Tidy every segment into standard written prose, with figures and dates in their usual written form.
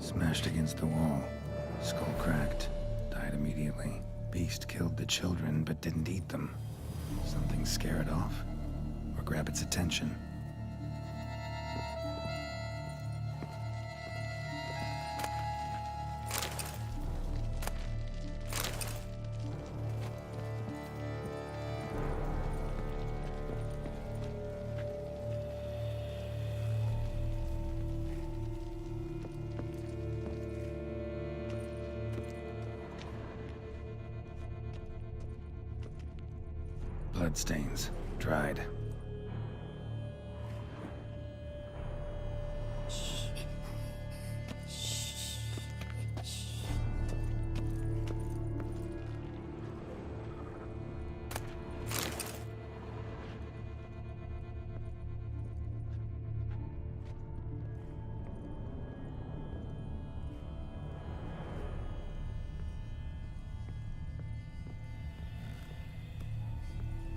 Smashed against the wall. Skull cracked. Died immediately. Beast killed the children but didn't eat them. Something scare it off? Or grab its attention? Bloodstains. Dried.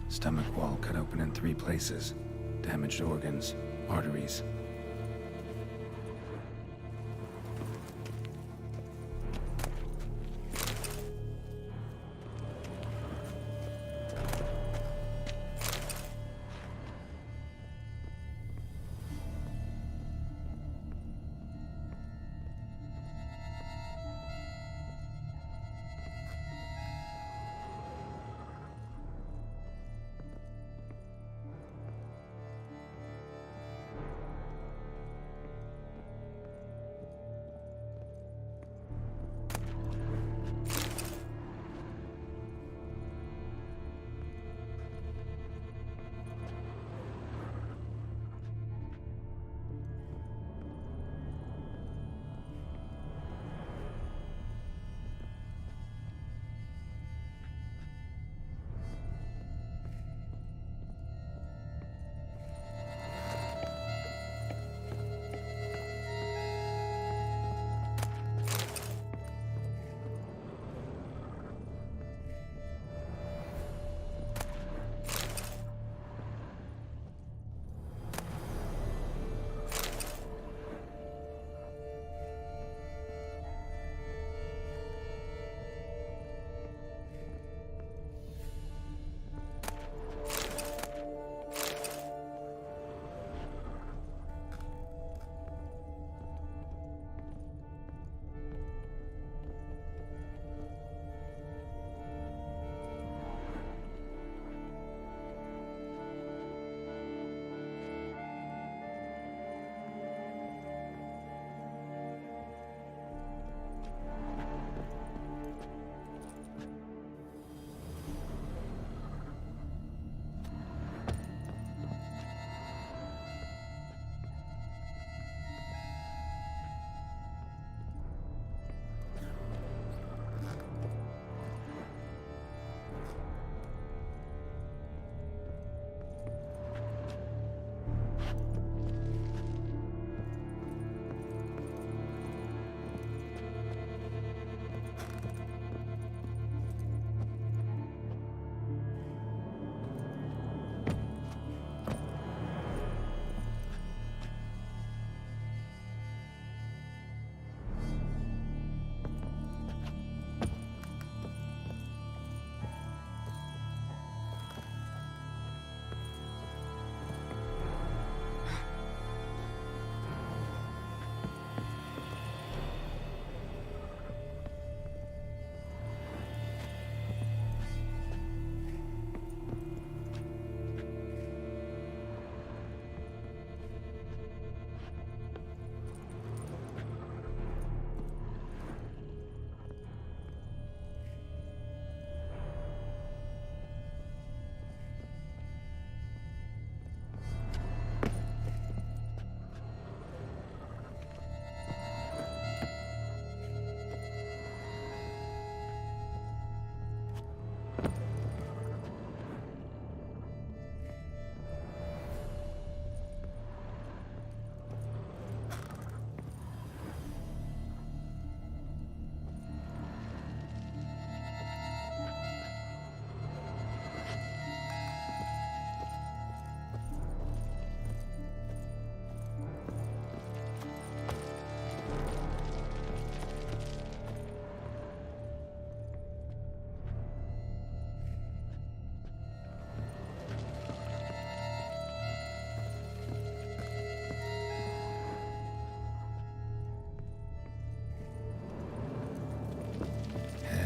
Stomach wall cut open in 3 places. Damaged organs, arteries.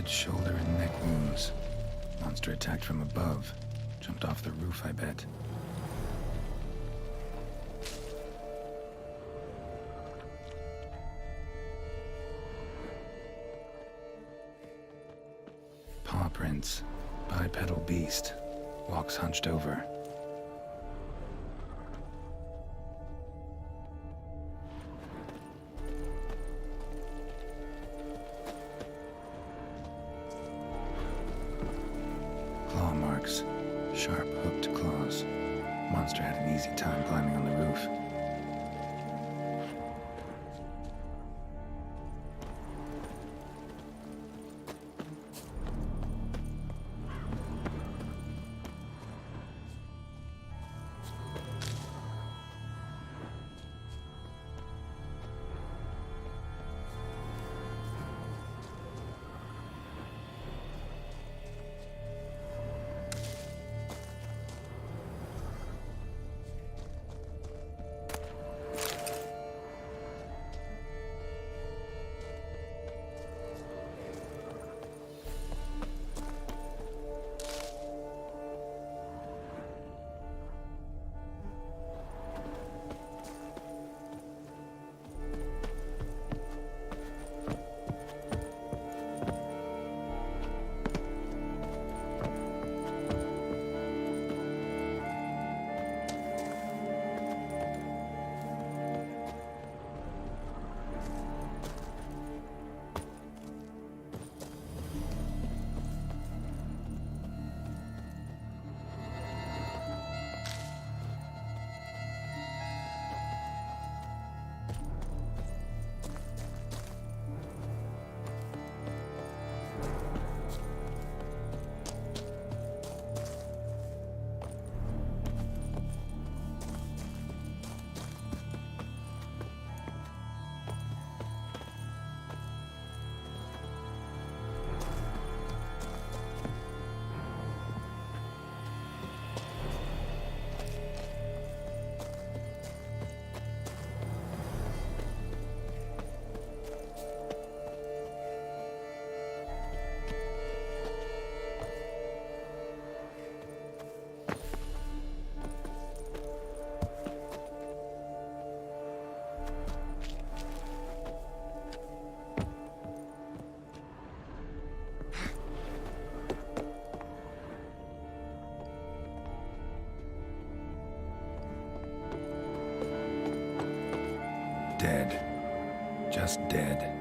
shoulder and neck wounds. Monster attacked from above. Jumped off the roof, I bet. Paw prints. Bipedal beast. Walks hunched over. Claw marks. Sharp, hooked claws. Monster had an easy time climbing on the roof. Dead. Just dead.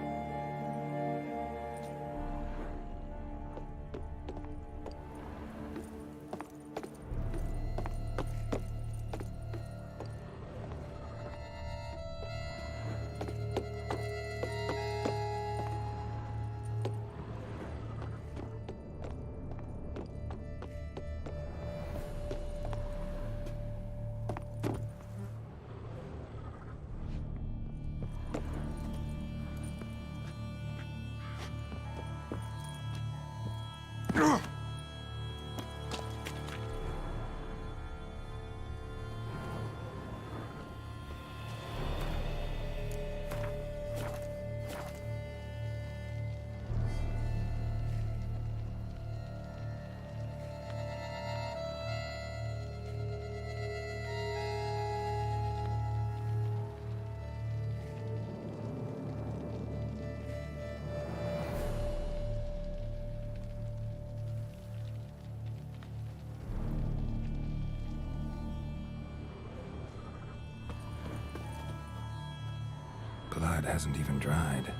Blood hasn't even dried.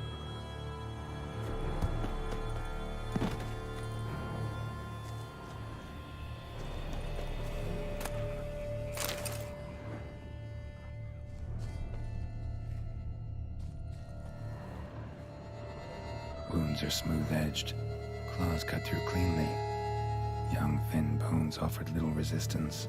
Wounds are smooth-edged. Claws cut through cleanly. Young, thin bones offered little resistance.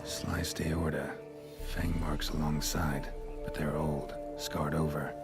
Sliced aorta, fang marks alongside, but they're old, scarred over.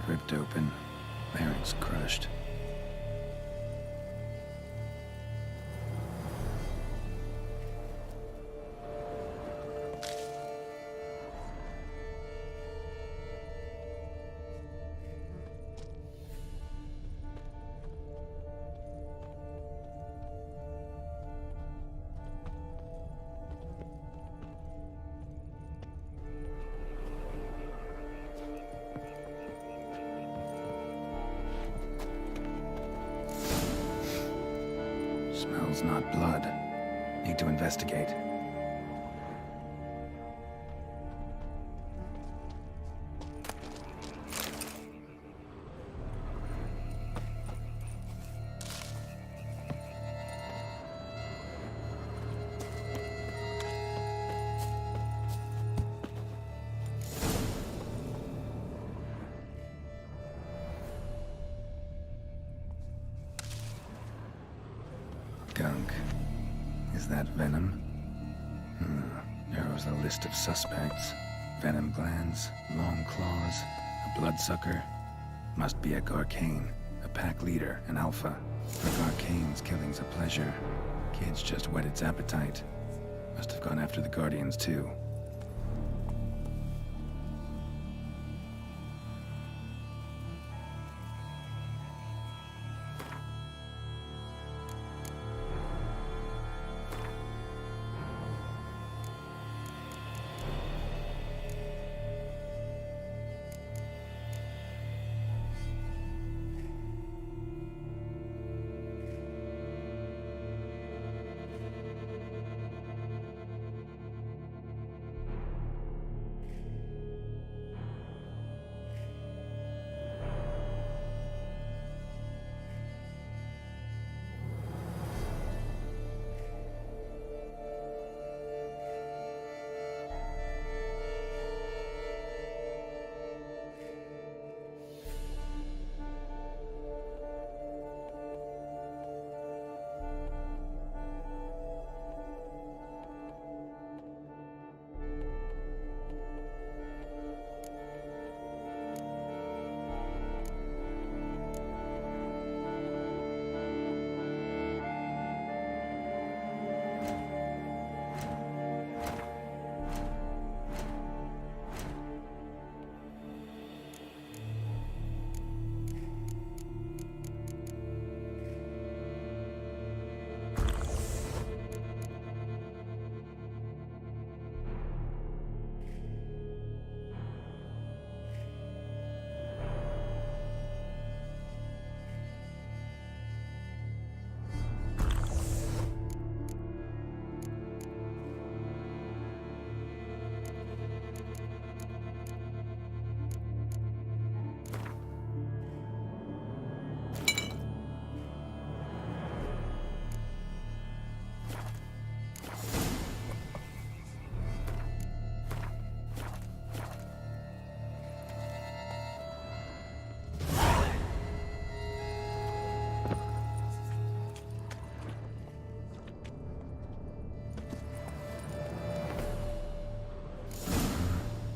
Throat ripped open, larynx crushed. Smells not blood. Need to investigate. Gunk. Is that venom? Narrows the list of suspects. Venom glands, long claws, a bloodsucker. Must be a Garcane, a pack leader, an alpha. For Garcane's killing's a pleasure. Kid's just whet its appetite. Must have gone after the Guardians too.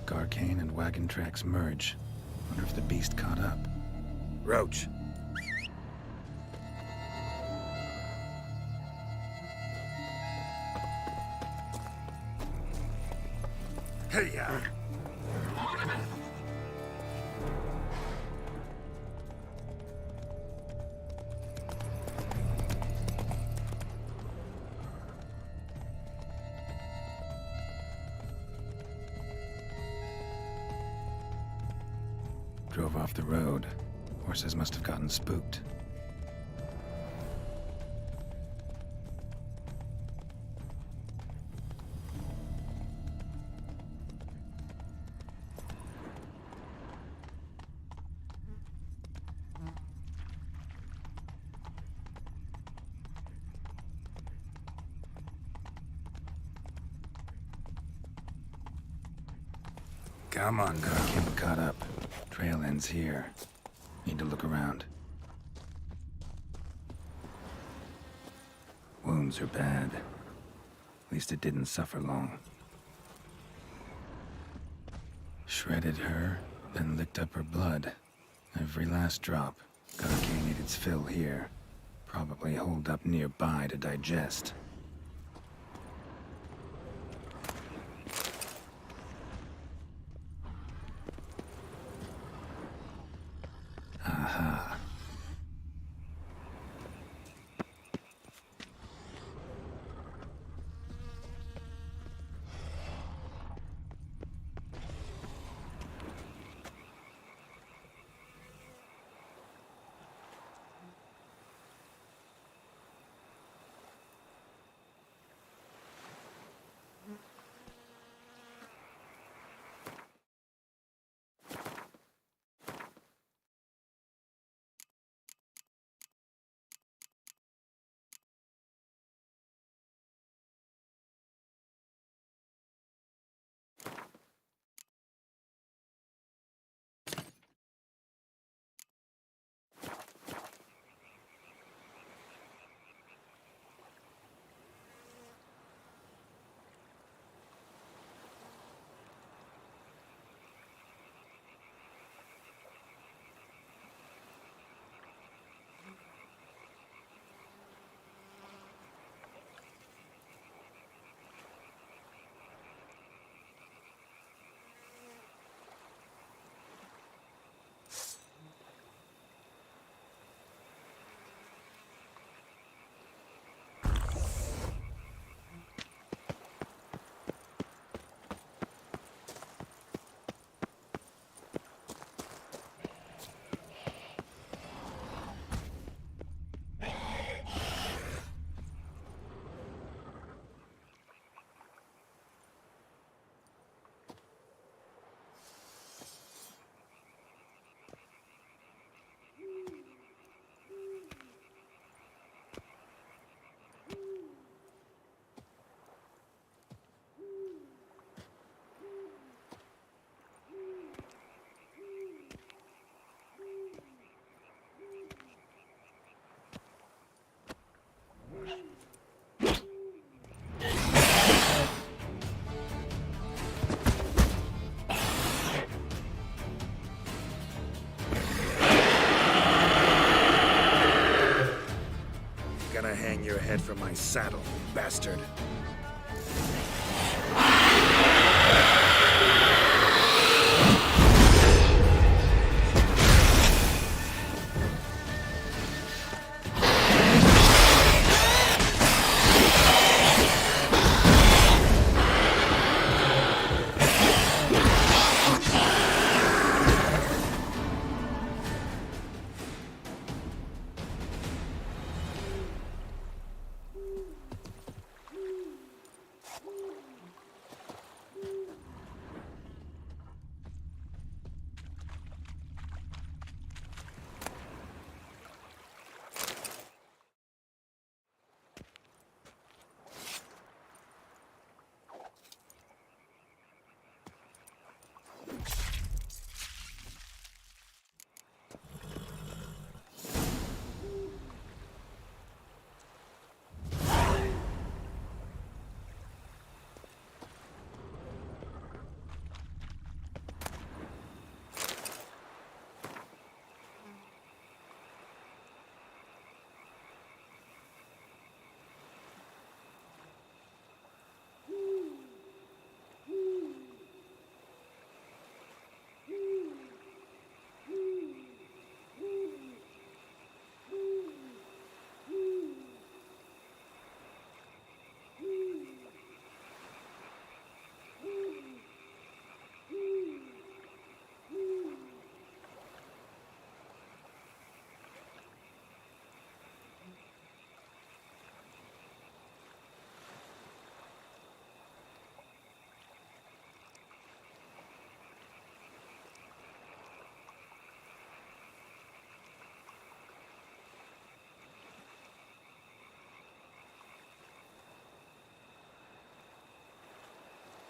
Garcane and wagon tracks merge. Wonder if the beast caught up. Roach. Hey-ya! Drove off the road. Horses must have gotten spooked. Come on, Garcane caught up. Trail ends here. Need to look around. Wounds are bad. At least it didn't suffer long. Shredded her, then licked up her blood. Every last drop. Garcane ate its fill here. Probably holed up nearby to digest. Aha. Gonna hang your head from my saddle, bastard.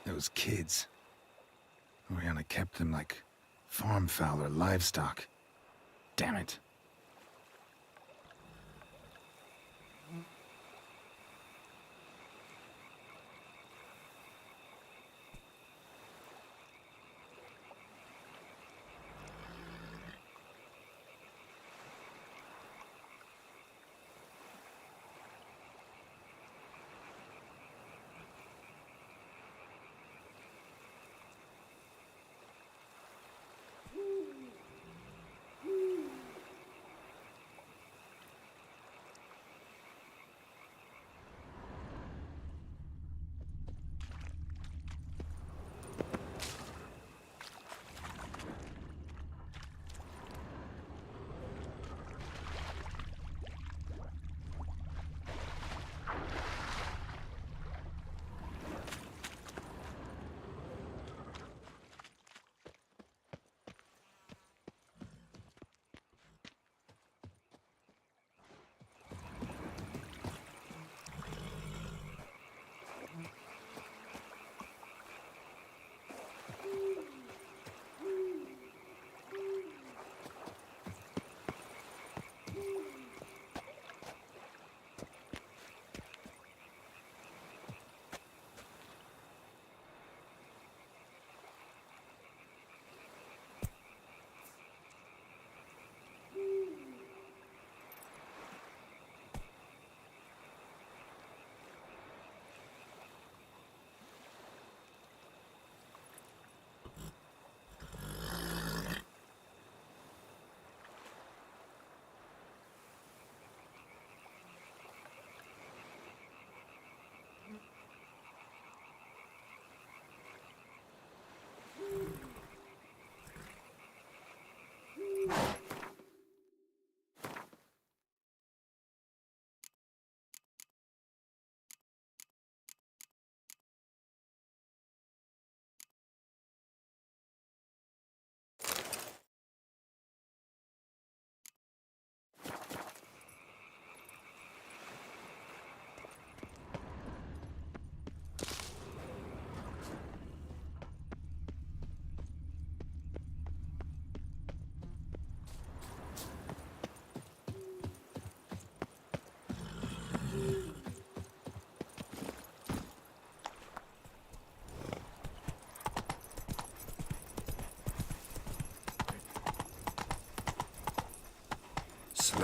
Those kids. Oriana kept them like farm fowl or livestock. Damn it.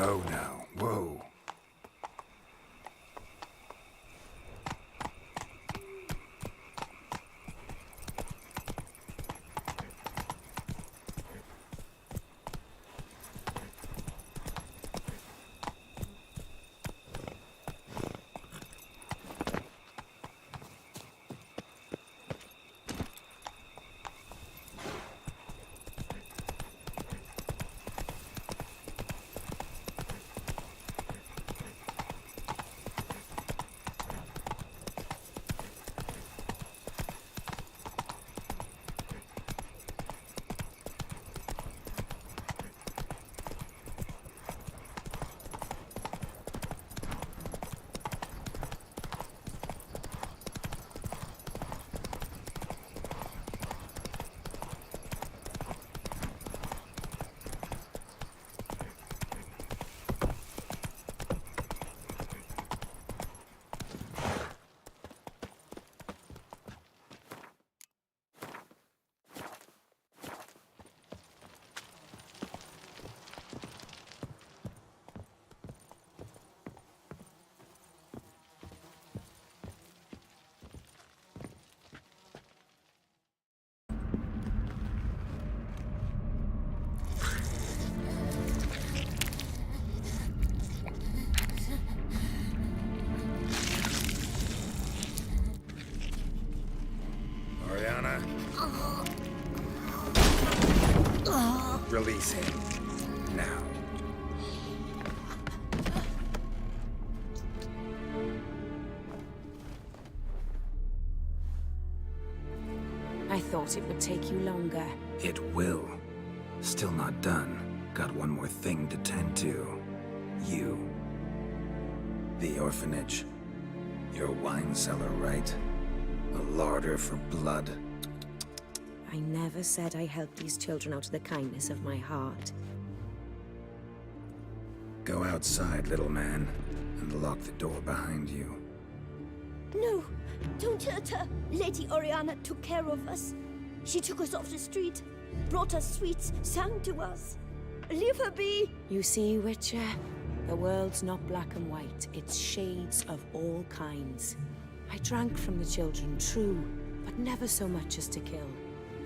Go now. Whoa. Oriana. Release him. Now. I thought it would take you longer. It will. Still not done. Got one more thing to tend to. You. The orphanage. Your wine cellar, right? A larder for blood. I never said I helped these children out of the kindness of my heart. Go outside, little man, and lock the door behind you. No, don't hurt her. Lady Oriana took care of us. She took us off the street, brought us sweets, sang to us. Leave her be. You see, Witcher? The world's not black and white. It's shades of all kinds. I drank from the children, true, but never so much as to kill.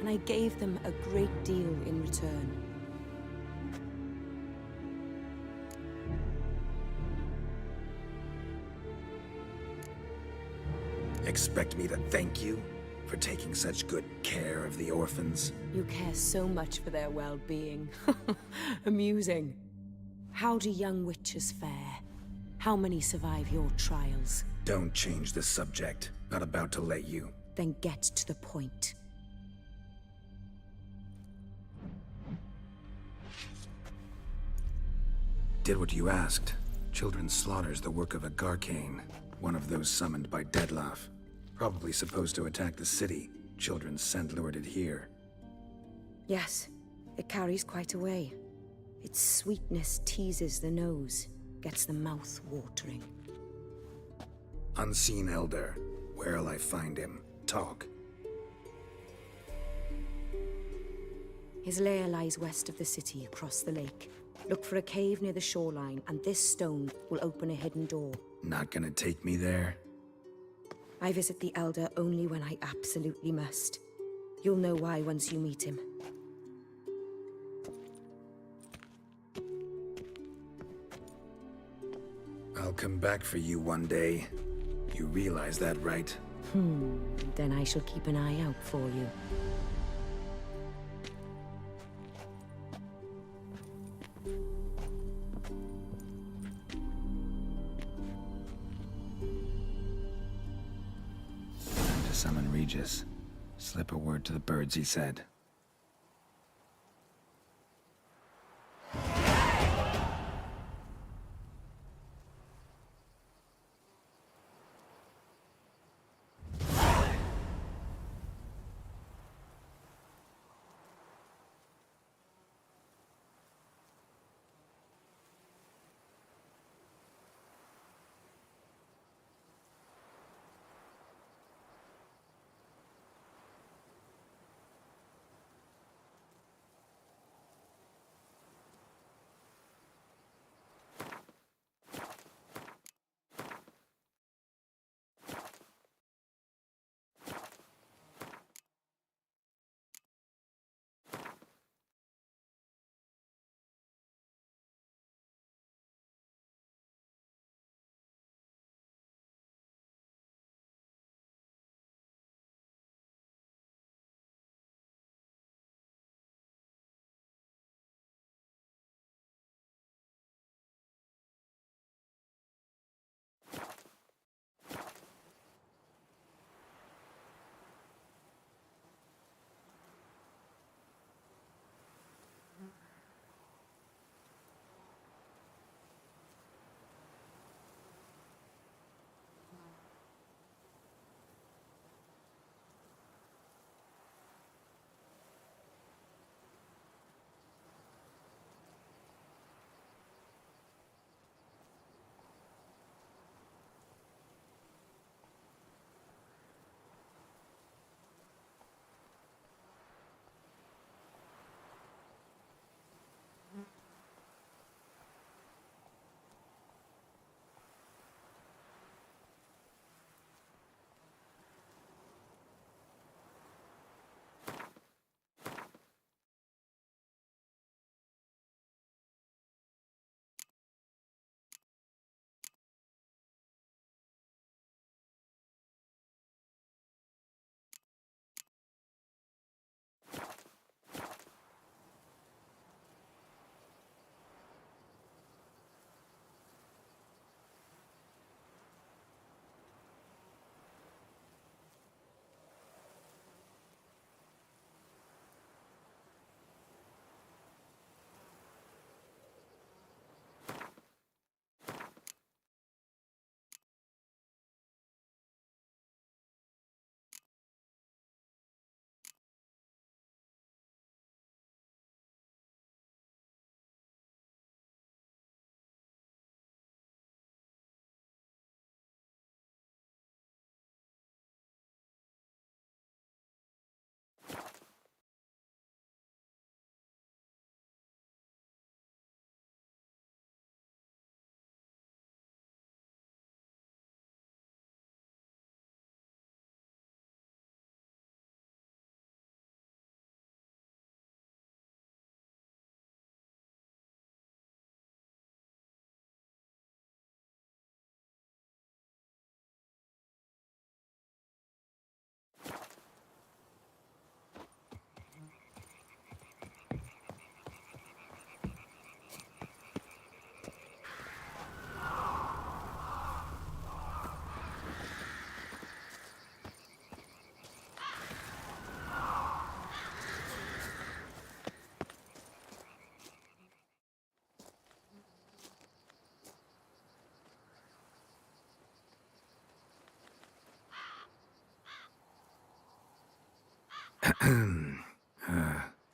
And I gave them a great deal in return. Expect me to thank you for taking such good care of the orphans? You care so much for their well-being. Amusing. How do young witches fare? How many survive your trials? Don't change the subject. Not about to let you. Then get to the point. Did what you asked. Children's slaughter's the work of a Garcane, one of those summoned by Dettlaff. Probably supposed to attack the city. Children's scent lured it here. Yes, it carries quite a way. Its sweetness teases the nose, gets the mouth watering. Unseen Elder. Where'll I find him? Talk. His lair lies west of the city, across the lake. Look for a cave near the shoreline, and this stone will open a hidden door. Not gonna take me there? I visit the Elder only when I absolutely must. You'll know why once you meet him. I'll come back for you one day. You realize that, right? Then I shall keep an eye out for you. Time to summon Regis. Slip a word to the birds, he said.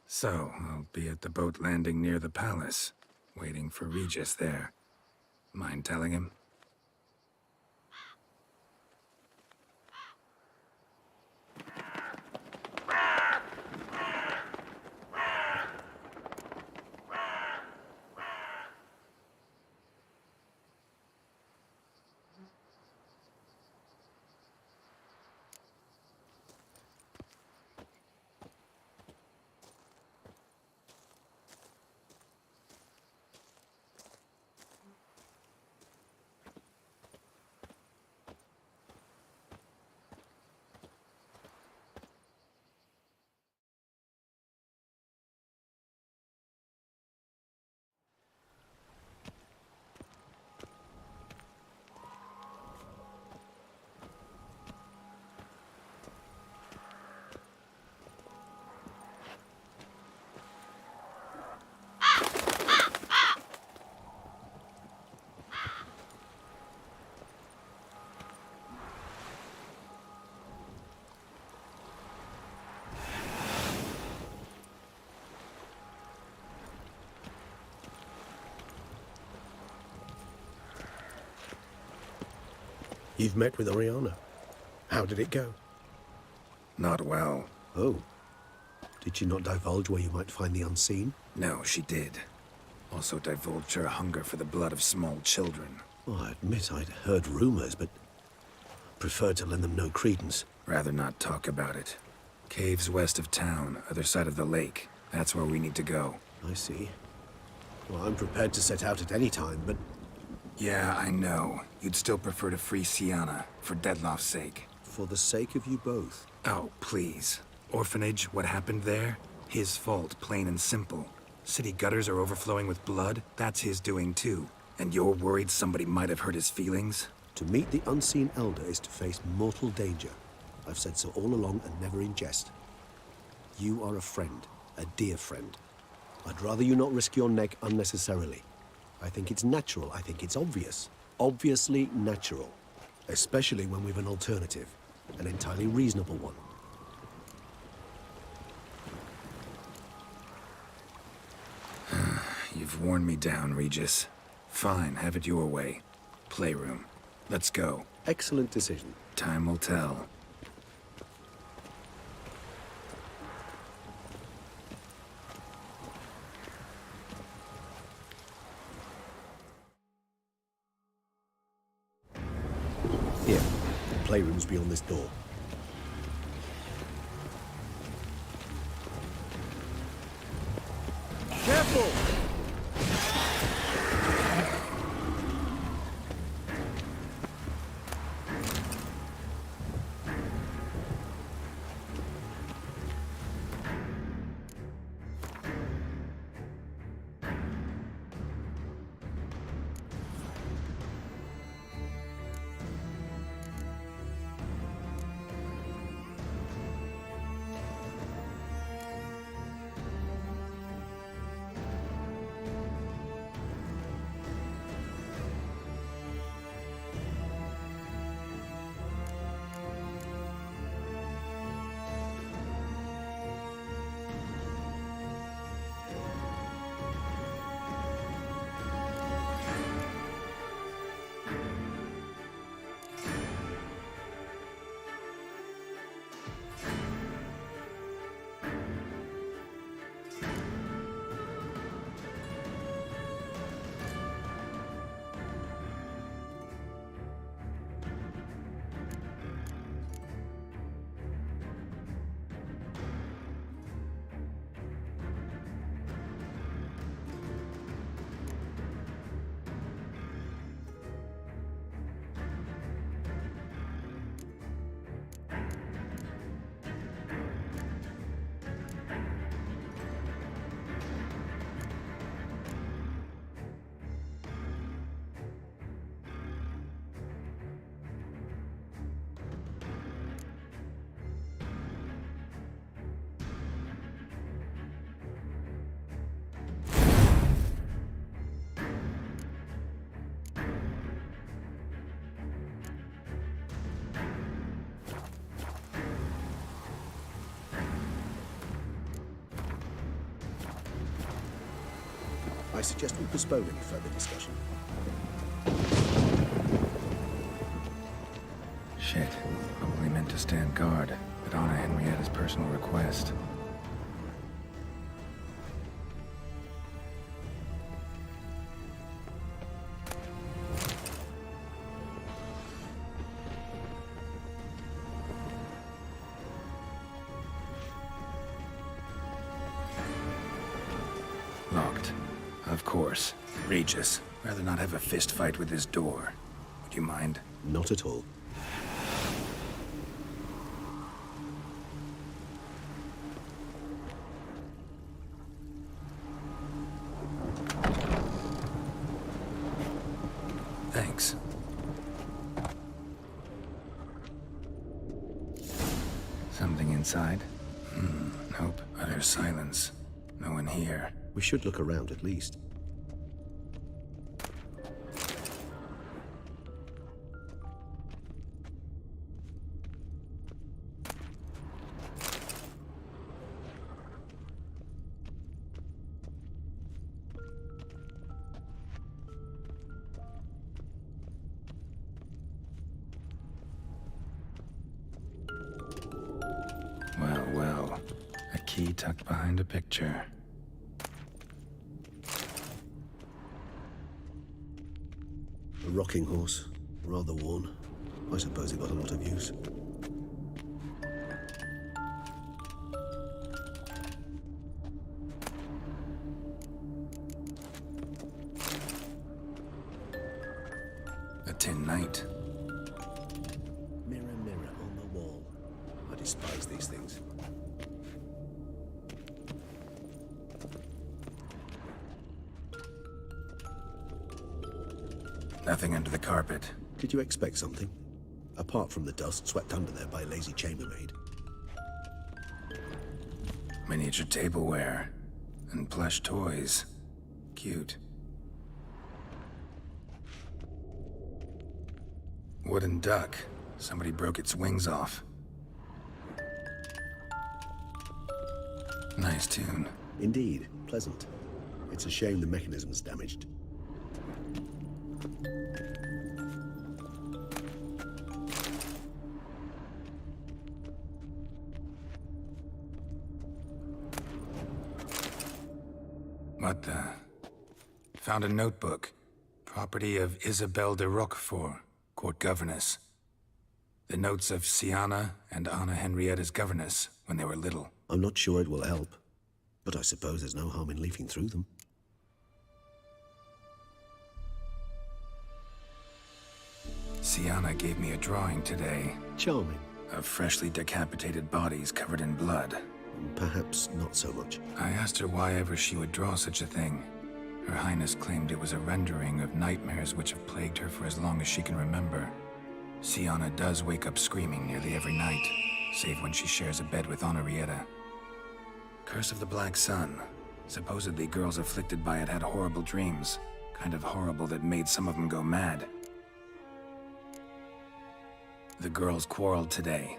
So, I'll be at the boat landing near the palace, waiting for Regis there. Mind telling him? You've met with Oriana. How did it go? Not well. Oh. Did she not divulge where you might find the unseen? No, she did. Also divulged her hunger for the blood of small children. Well, I admit I'd heard rumors, but preferred to lend them no credence. Rather not talk about it. Caves west of town, other side of the lake. That's where we need to go. I see. Well, I'm prepared to set out at any time, but... Yeah, I know. You'd still prefer to free Sienna, for Deadloff's sake. For the sake of you both. Oh, please. Orphanage, what happened there? His fault, plain and simple. City gutters are overflowing with blood. That's his doing too. And you're worried somebody might have hurt his feelings? To meet the unseen elder is to face mortal danger. I've said so all along and never in jest. You are a friend, a dear friend. I'd rather you not risk your neck unnecessarily. I think it's natural, I think it's obvious. Obviously natural. Especially when we've an alternative. An entirely reasonable one. You've worn me down, Regis. Fine, have it your way. Playroom. Let's go. Excellent decision. Time will tell. Here, the playroom's beyond this door. Careful! I suggest we postpone any further discussion. Shit. Probably meant to stand guard, but Anna Henrietta's personal request. Locked. Of course. Regis. Rather not have a fist fight with this door. Would you mind? Not at all. Thanks. Something inside? Nope. Utter silence. No one here. We should look around at least. Well, well. A key tucked behind a picture. A rocking horse. Rather worn. I suppose it got a lot of use. A tin knight. Mirror, mirror on the wall. I despise these things. Nothing under the carpet. Did you expect something? Apart from the dust swept under there by a lazy chambermaid. Miniature tableware. And plush toys. Cute. Wooden duck. Somebody broke its wings off. Nice tune. Indeed, pleasant. It's a shame the mechanism's damaged. What the? Found a notebook. Property of Isabelle de Roquefort, court governess. The notes of Sienna and Anna Henrietta's governess when they were little. I'm not sure it will help, but I suppose there's no harm in leafing through them. Sienna gave me a drawing today Charming. of freshly decapitated bodies covered in blood. Perhaps not so much. I asked her why ever she would draw such a thing. Her Highness claimed it was a rendering of nightmares which have plagued her for as long as she can remember. Sienna does wake up screaming nearly every night, save when she shares a bed with Henrietta. Curse of the Black Sun. Supposedly girls afflicted by it had horrible dreams. Kind of horrible that made some of them go mad. The girls quarreled today.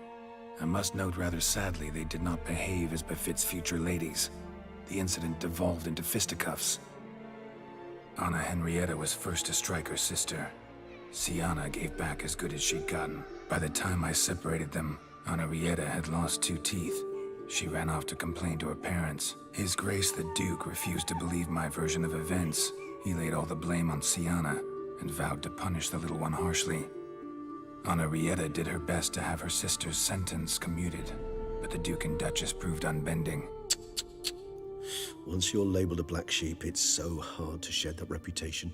I must note rather sadly they did not behave as befits future ladies. The incident devolved into fisticuffs. Anna Henrietta was first to strike her sister. Sienna gave back as good as she'd gotten. By the time I separated them, Henrietta had lost 2 teeth. She ran off to complain to her parents. His Grace the Duke refused to believe my version of events. He laid all the blame on Sienna and vowed to punish the little one harshly. Henrietta did her best to have her sister's sentence commuted, but the Duke and Duchess proved unbending. Once you're labeled a black sheep, it's so hard to shed that reputation.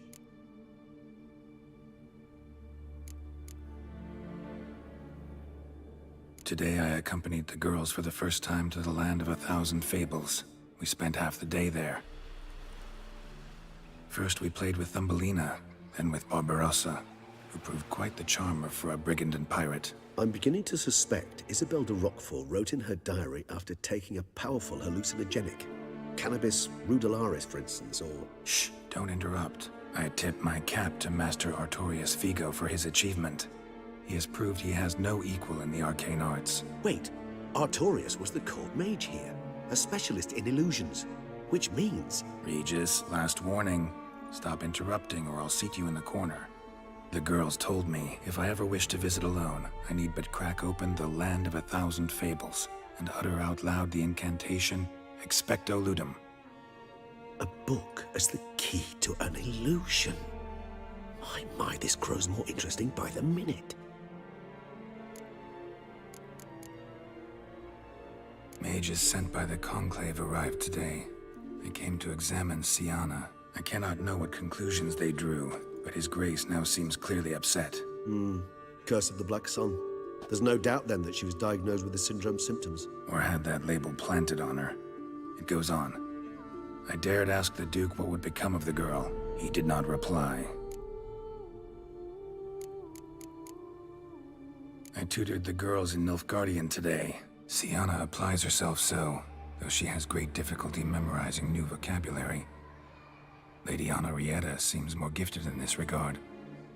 Today I accompanied the girls for the first time to the land of 1,000 fables. We spent half the day there. First we played with Thumbelina, then with Barbarossa, who proved quite the charmer for a brigand and pirate. I'm beginning to suspect Isabelle de Roquefort wrote in her diary after taking a powerful hallucinogenic. Cannabis rudelaris, for instance, or... Shh, don't interrupt. I tip my cap to Master Artorius Vigo for his achievement. He has proved he has no equal in the arcane arts. Wait, Artorius was the court mage here, a specialist in illusions. Which means... Regis, last warning. Stop interrupting or I'll seat you in the corner. The girls told me if I ever wish to visit alone, I need but crack open the Land of 1,000 Fables and utter out loud the incantation, Expecto Ludum. A book as the key to an illusion. My, this grows more interesting by the minute. Mages sent by the Conclave arrived today. They came to examine Siana. I cannot know what conclusions they drew, but His Grace now seems clearly upset. Curse of the Black Sun. There's no doubt then that she was diagnosed with the syndrome symptoms. Or had that label planted on her. It goes on. I dared ask the Duke what would become of the girl. He did not reply. I tutored the girls in Nilfgaardian today. Siana applies herself so, though she has great difficulty memorizing new vocabulary. Lady Henrietta seems more gifted in this regard,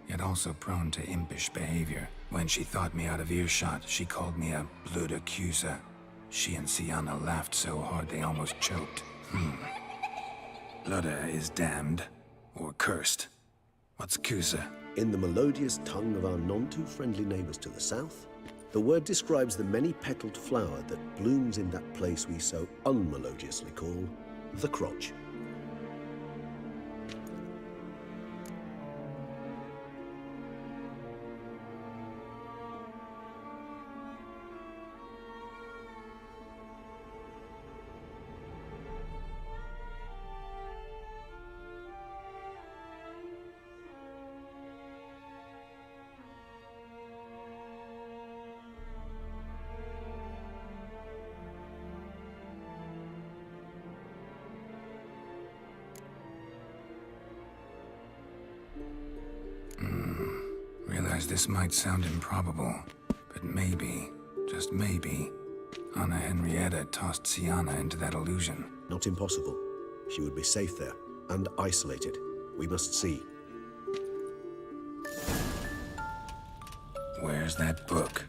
yet also prone to impish behavior. When she thought me out of earshot, she called me a blood accuser. She and Siana laughed so hard they almost choked. Blood is damned, or cursed. What's Cusa? In the melodious tongue of our none-too-friendly neighbors to the south, the word describes the many-petaled flower that blooms in that place we so unmelodiously call the crotch. Realize this might sound improbable, but maybe, just maybe, Anna Henrietta tossed Siana into that illusion. Not impossible. She would be safe there, and isolated. We must see. Where's that book?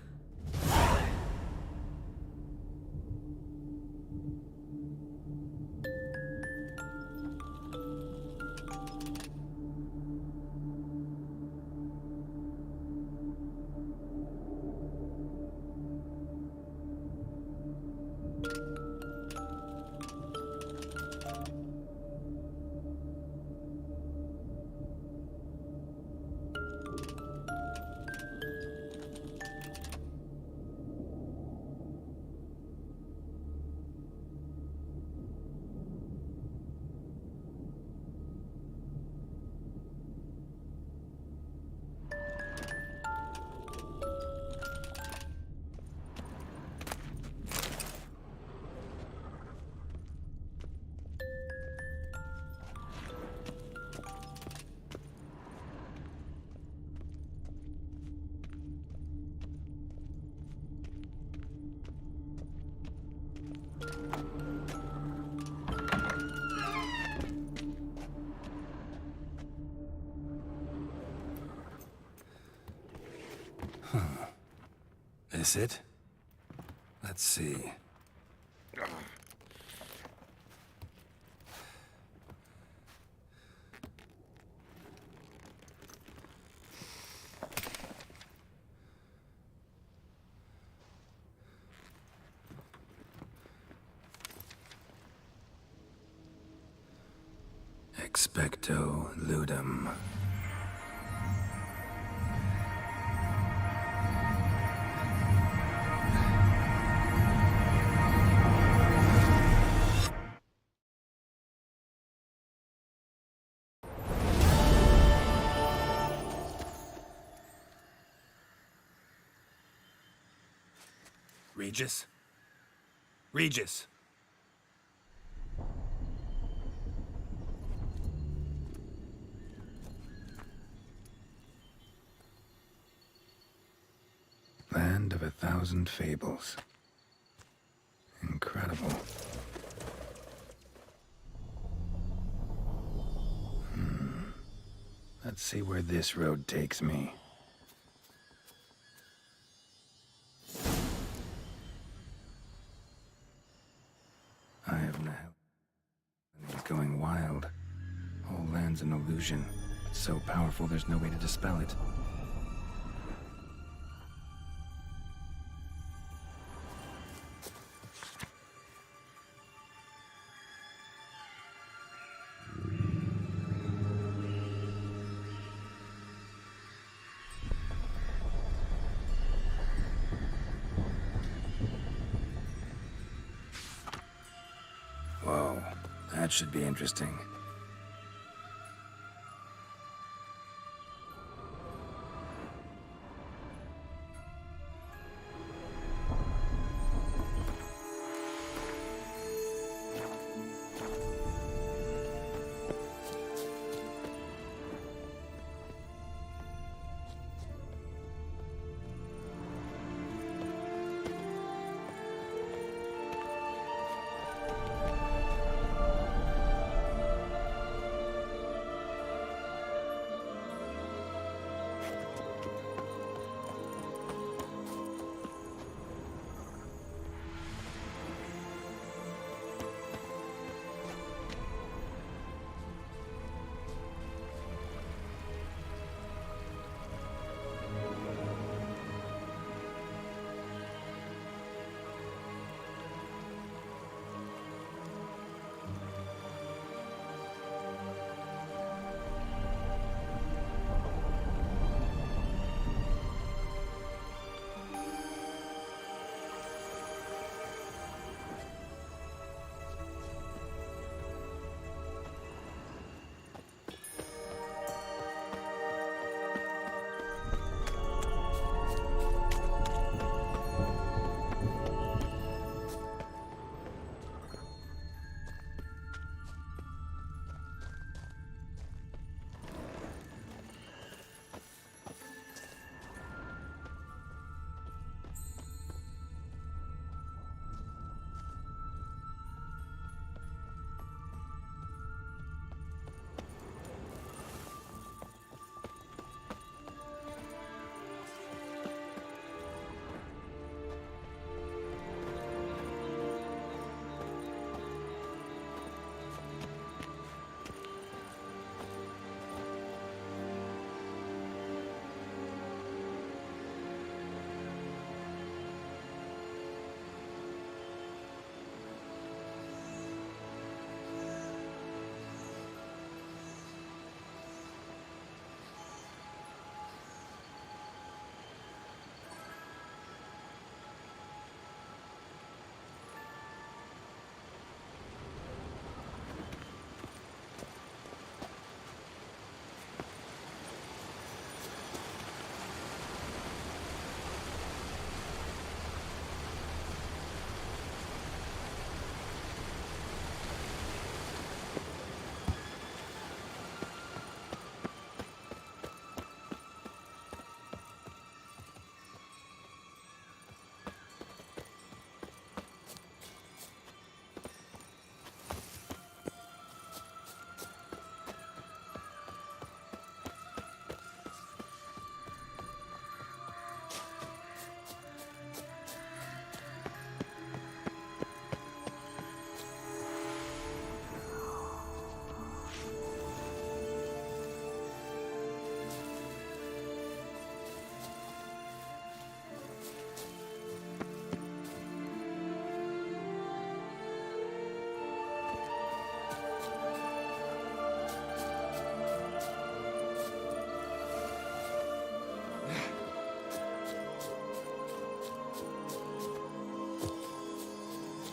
This it? Let's see. Expecto Ludum. Regis? Regis! Land of 1,000 Fables. Incredible. Let's see where this road takes me. I have now sun's an illusion. It's so powerful there's no way to dispel it. Whoa, that should be interesting.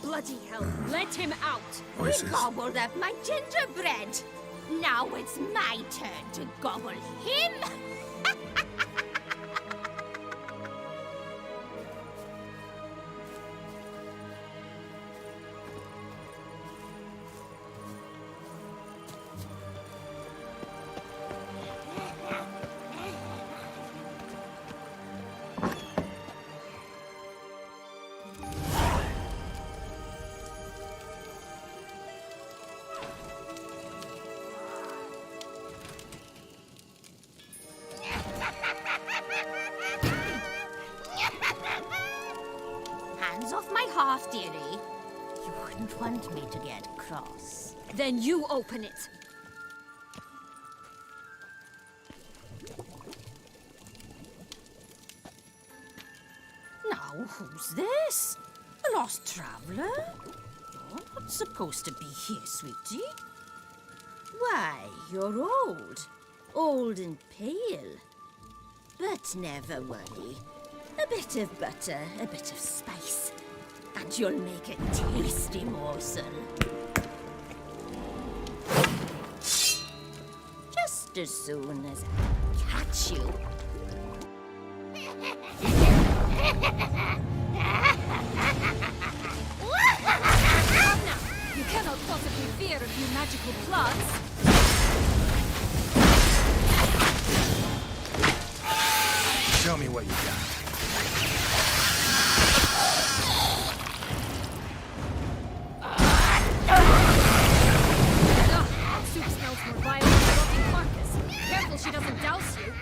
Bloody hell, let him out! Voices. He gobbled up my gingerbread! Now it's my turn to gobble him! Hands off my hearth, dearie. You wouldn't want me to get cross. Then you open it. Now, who's this? A lost traveler? You're not supposed to be here, sweetie. Why, you're old. Old and pale. But never worry. A bit of butter, a bit of spice, and you'll make a tasty morsel. Just as soon as I catch you. You cannot possibly fear a few magical plants. Show me what you got. Ugh, soup smells more vile than a rotting carcass. Careful she doesn't douse you.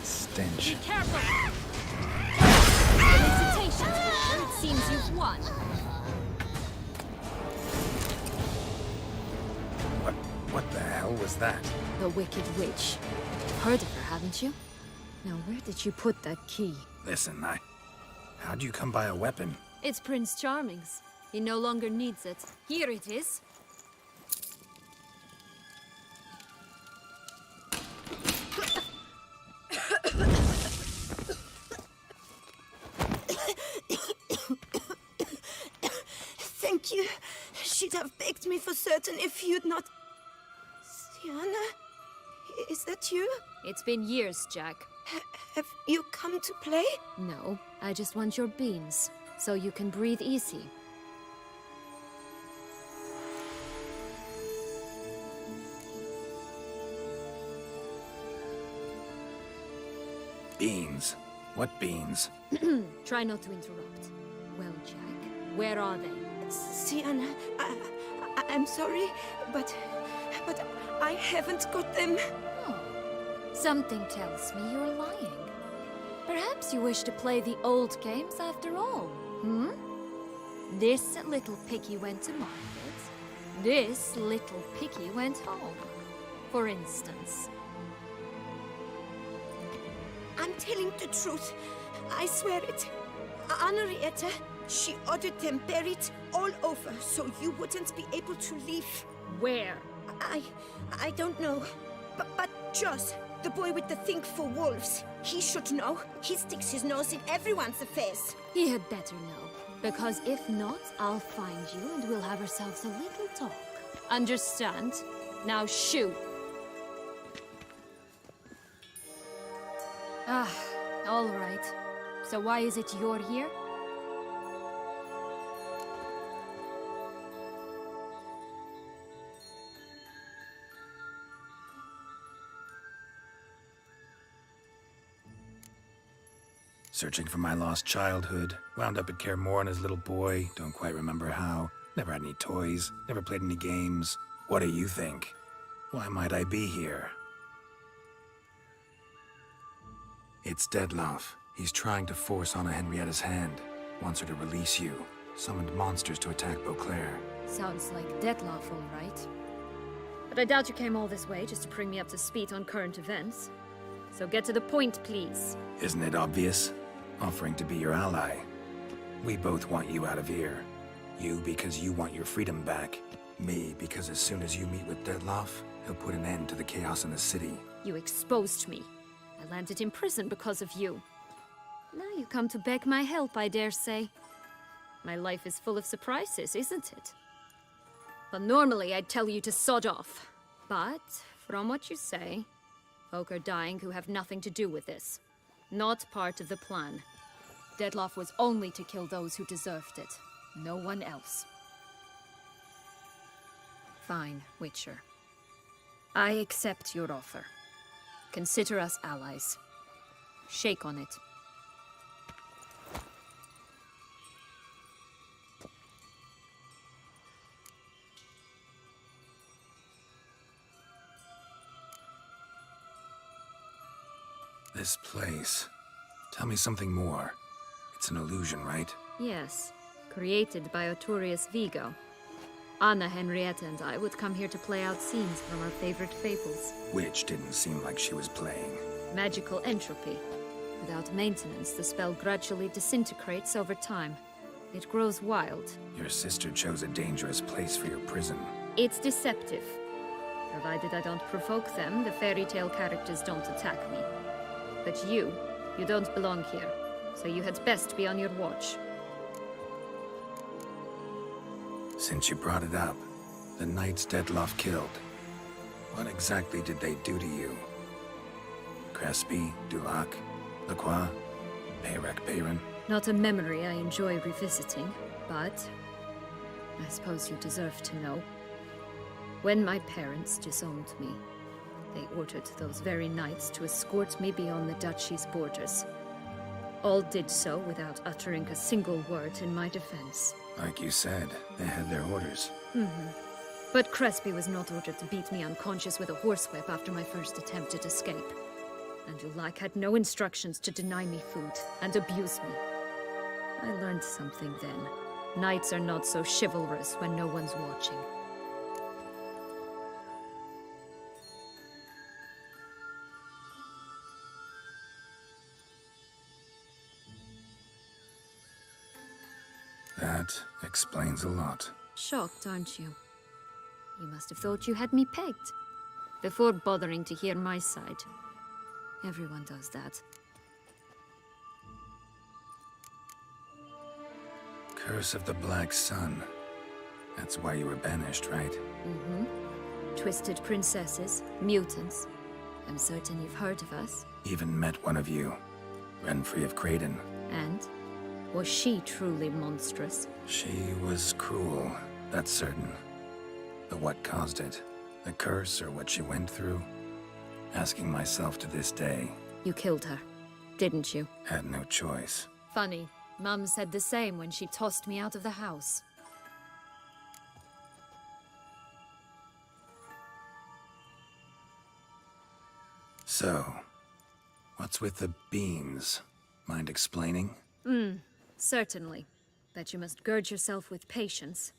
Stench. Careful! Felicitations, Witcher. It seems you've won. What the hell was that? The Wicked Witch. Heard of her, haven't you? Now, where did you put that key? Listen, how'd you come by a weapon? It's Prince Charming's. He no longer needs it. Here it is. Thank you. She'd have begged me for certain if you'd not... Sienna? Is that you? It's been years, Jack. Have you come to play? No, I just want your beans, so you can breathe easy. Beans. What beans? Try not to interrupt. Well, Jack, where are they? Sienna, I'm sorry, but I haven't got them. Oh, something tells me you're lying. Perhaps you wish to play the old games after all, hmm? This little piggy went to market. This little piggy went home, for instance. I'm telling the truth. I swear it. Henrietta, she ordered them buried all over so you wouldn't be able to leave. Where? I don't know. But Joss, the boy with the thing for wolves, he should know. He sticks his nose in everyone's affairs. He had better know. Because if not, I'll find you and we'll have ourselves a little talk. Understand? Now shoot. Ah, all right. So why is it you're here? Searching for my lost childhood. Wound up at Kaer Morhen as a little boy. Don't quite remember how. Never had any toys. Never played any games. What do you think? Why might I be here? It's Dettlaff. He's trying to force Anna Henrietta's hand. Wants her to release you. Summoned monsters to attack Beauclair. Sounds like Dettlaff, all right. But I doubt you came all this way just to bring me up to speed on current events. So get to the point, please. Isn't it obvious? Offering to be your ally. We both want you out of here. You because you want your freedom back. Me because as soon as you meet with Dettlaff, he'll put an end to the chaos in the city. You exposed me. I landed in prison because of you. Now you come to beg my help, I dare say. My life is full of surprises, isn't it? Well, normally I'd tell you to sod off. But, from what you say, folk are dying who have nothing to do with this. Not part of the plan. Dettlaff was only to kill those who deserved it. No one else. Fine, Witcher. I accept your offer. Consider us allies. Shake on it. This place. Tell me something more. It's an illusion, right? Yes, created by Arturius Vigo. Anna Henrietta and I would come here to play out scenes from our favorite fables. Which didn't seem like she was playing. Magical entropy. Without maintenance, the spell gradually disintegrates over time. It grows wild. Your sister chose a dangerous place for your prison. It's deceptive. Provided I don't provoke them, the fairy tale characters don't attack me. But you don't belong here, so you had best be on your watch. Since you brought it up, the knights Dettlaff killed. What exactly did they do to you? Crespi, Dulac, Lacroix, Peyrac Peyran? Not a memory I enjoy revisiting, but I suppose you deserve to know. When my parents disowned me, they ordered those very knights to escort me beyond the duchy's borders. All did so without uttering a single word in my defense. Like you said, they had their orders. But Crespi was not ordered to beat me unconscious with a horsewhip after my first attempted escape. And Dulac had no instructions to deny me food and abuse me. I learned something then. Knights are not so chivalrous when no one's watching. That explains a lot. Shocked, aren't you? You must have thought you had me pegged. Before bothering to hear my side. Everyone does that. Curse of the Black Sun. That's why you were banished, right? Twisted princesses, mutants. I'm certain you've heard of us. Even met one of you. Renfrey of Craden. And? Was she truly monstrous? She was cruel, that's certain. But what caused it? The curse or what she went through? Asking myself to this day. You killed her, didn't you? Had no choice. Funny. Mum said the same when she tossed me out of the house. So, what's with the beans? Mind explaining? Certainly. But you must gird yourself with patience.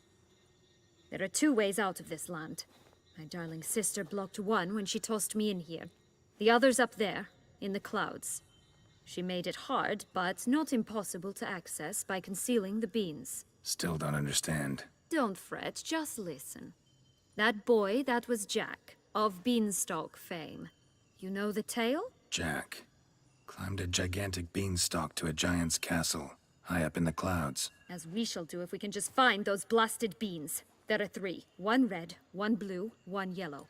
There are two ways out of this land. My darling sister blocked one when she tossed me in here. The other's up there, in the clouds. She made it hard, but not impossible to access by concealing the beans. Still don't understand. Don't fret, just listen. That boy, that was Jack, of Beanstalk fame. You know the tale? Jack climbed a gigantic beanstalk to a giant's castle, high up in the clouds. As we shall do if we can just find those blasted beans. There are 3. 1 red, 1 blue, 1 yellow.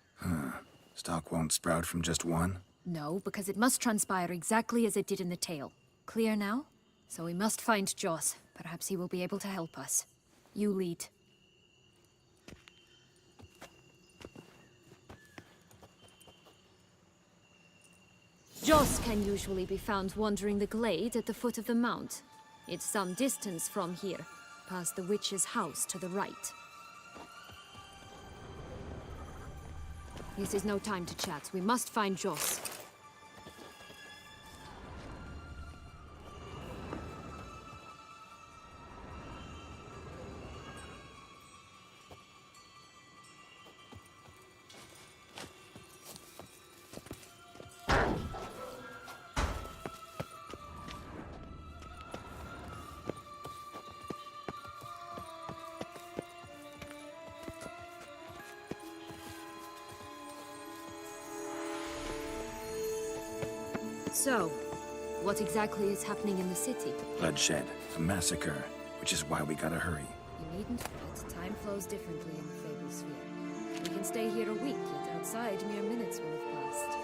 Stalk won't sprout from just one? No, because it must transpire exactly as it did in the tale. Clear now? So we must find Joss. Perhaps he will be able to help us. You lead. Joss can usually be found wandering the glade at the foot of the mount. It's some distance from here, past the witch's house to the right. This is no time to chat. We must find Joss. So, what exactly is happening in the city? Bloodshed, a massacre, which is why we gotta hurry. You needn't fret. Time flows differently in the Fable Sphere. We can stay here a week, yet outside mere minutes will have passed.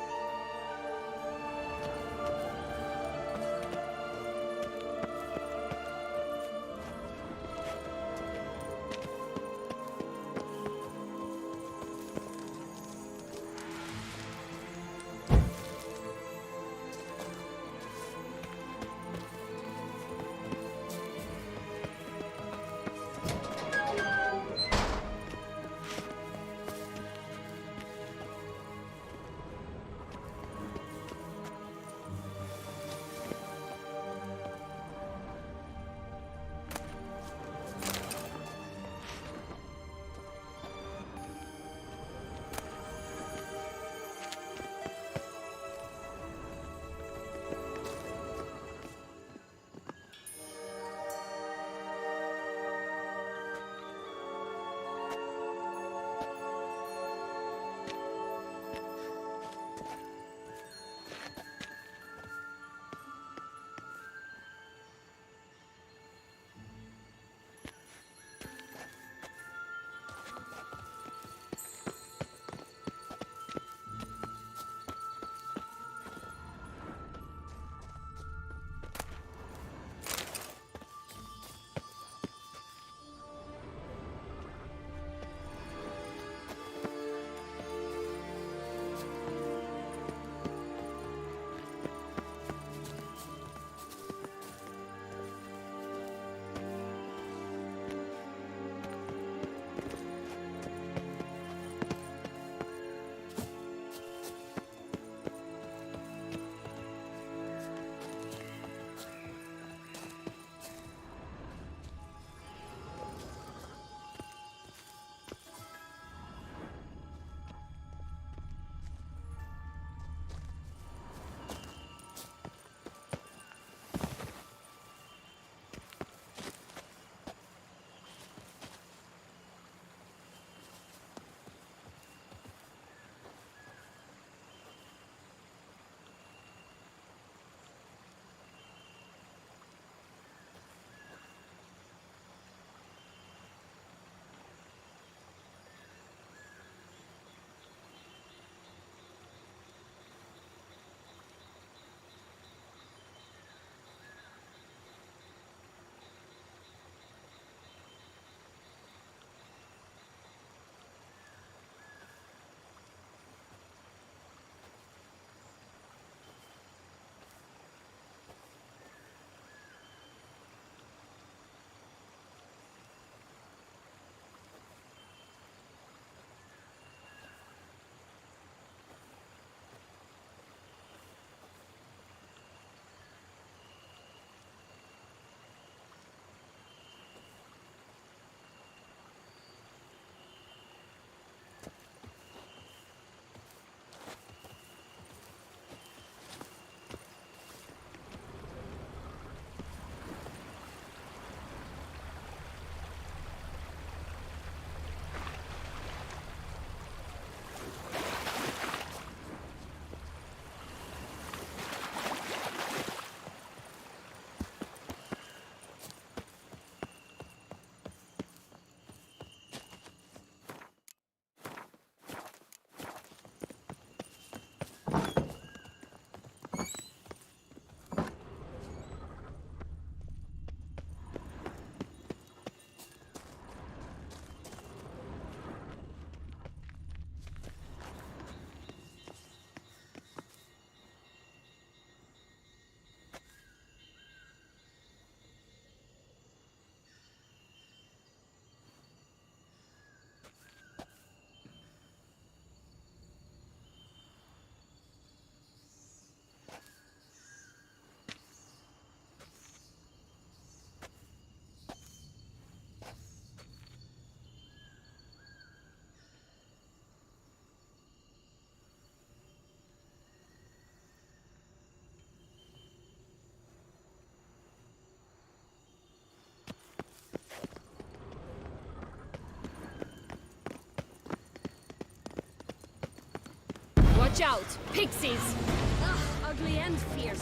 Watch out! Pixies! Ugh, ugly and fierce.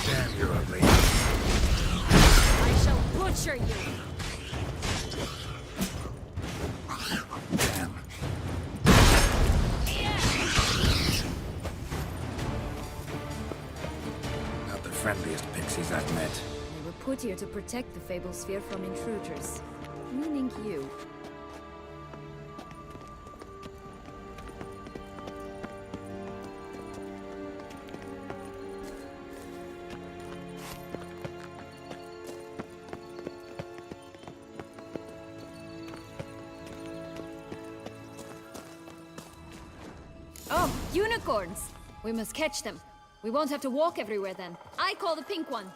Damn, you're ugly. I shall butcher you. Damn. Not the friendliest pixies I've met. They were put here to protect the Fable Sphere from intruders. Meaning you. Oh, unicorns! We must catch them. We won't have to walk everywhere then. I call the pink one.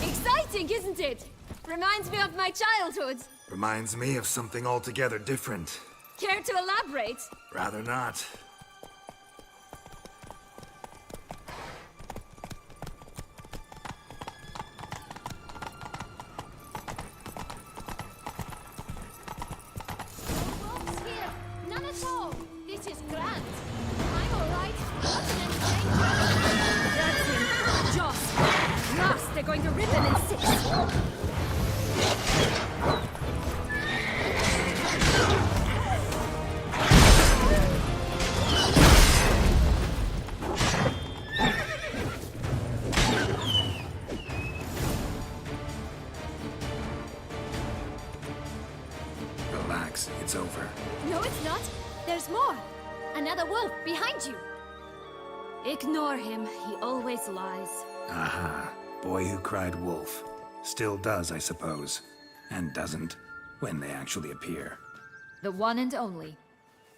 Exciting, isn't it? Reminds me of my childhood. Reminds me of something altogether different. Care to elaborate? Rather not. Wolves here. None at all. This is grand. I'm all right. Not in any danger. That's him. Joss. Last, they're going to rip him in six. Relax, it's over. No, it's not. There's more. Another wolf behind you. Ignore him. He always lies. Aha. Boy who cried wolf. Still does, I suppose. And doesn't, when they actually appear. The one and only.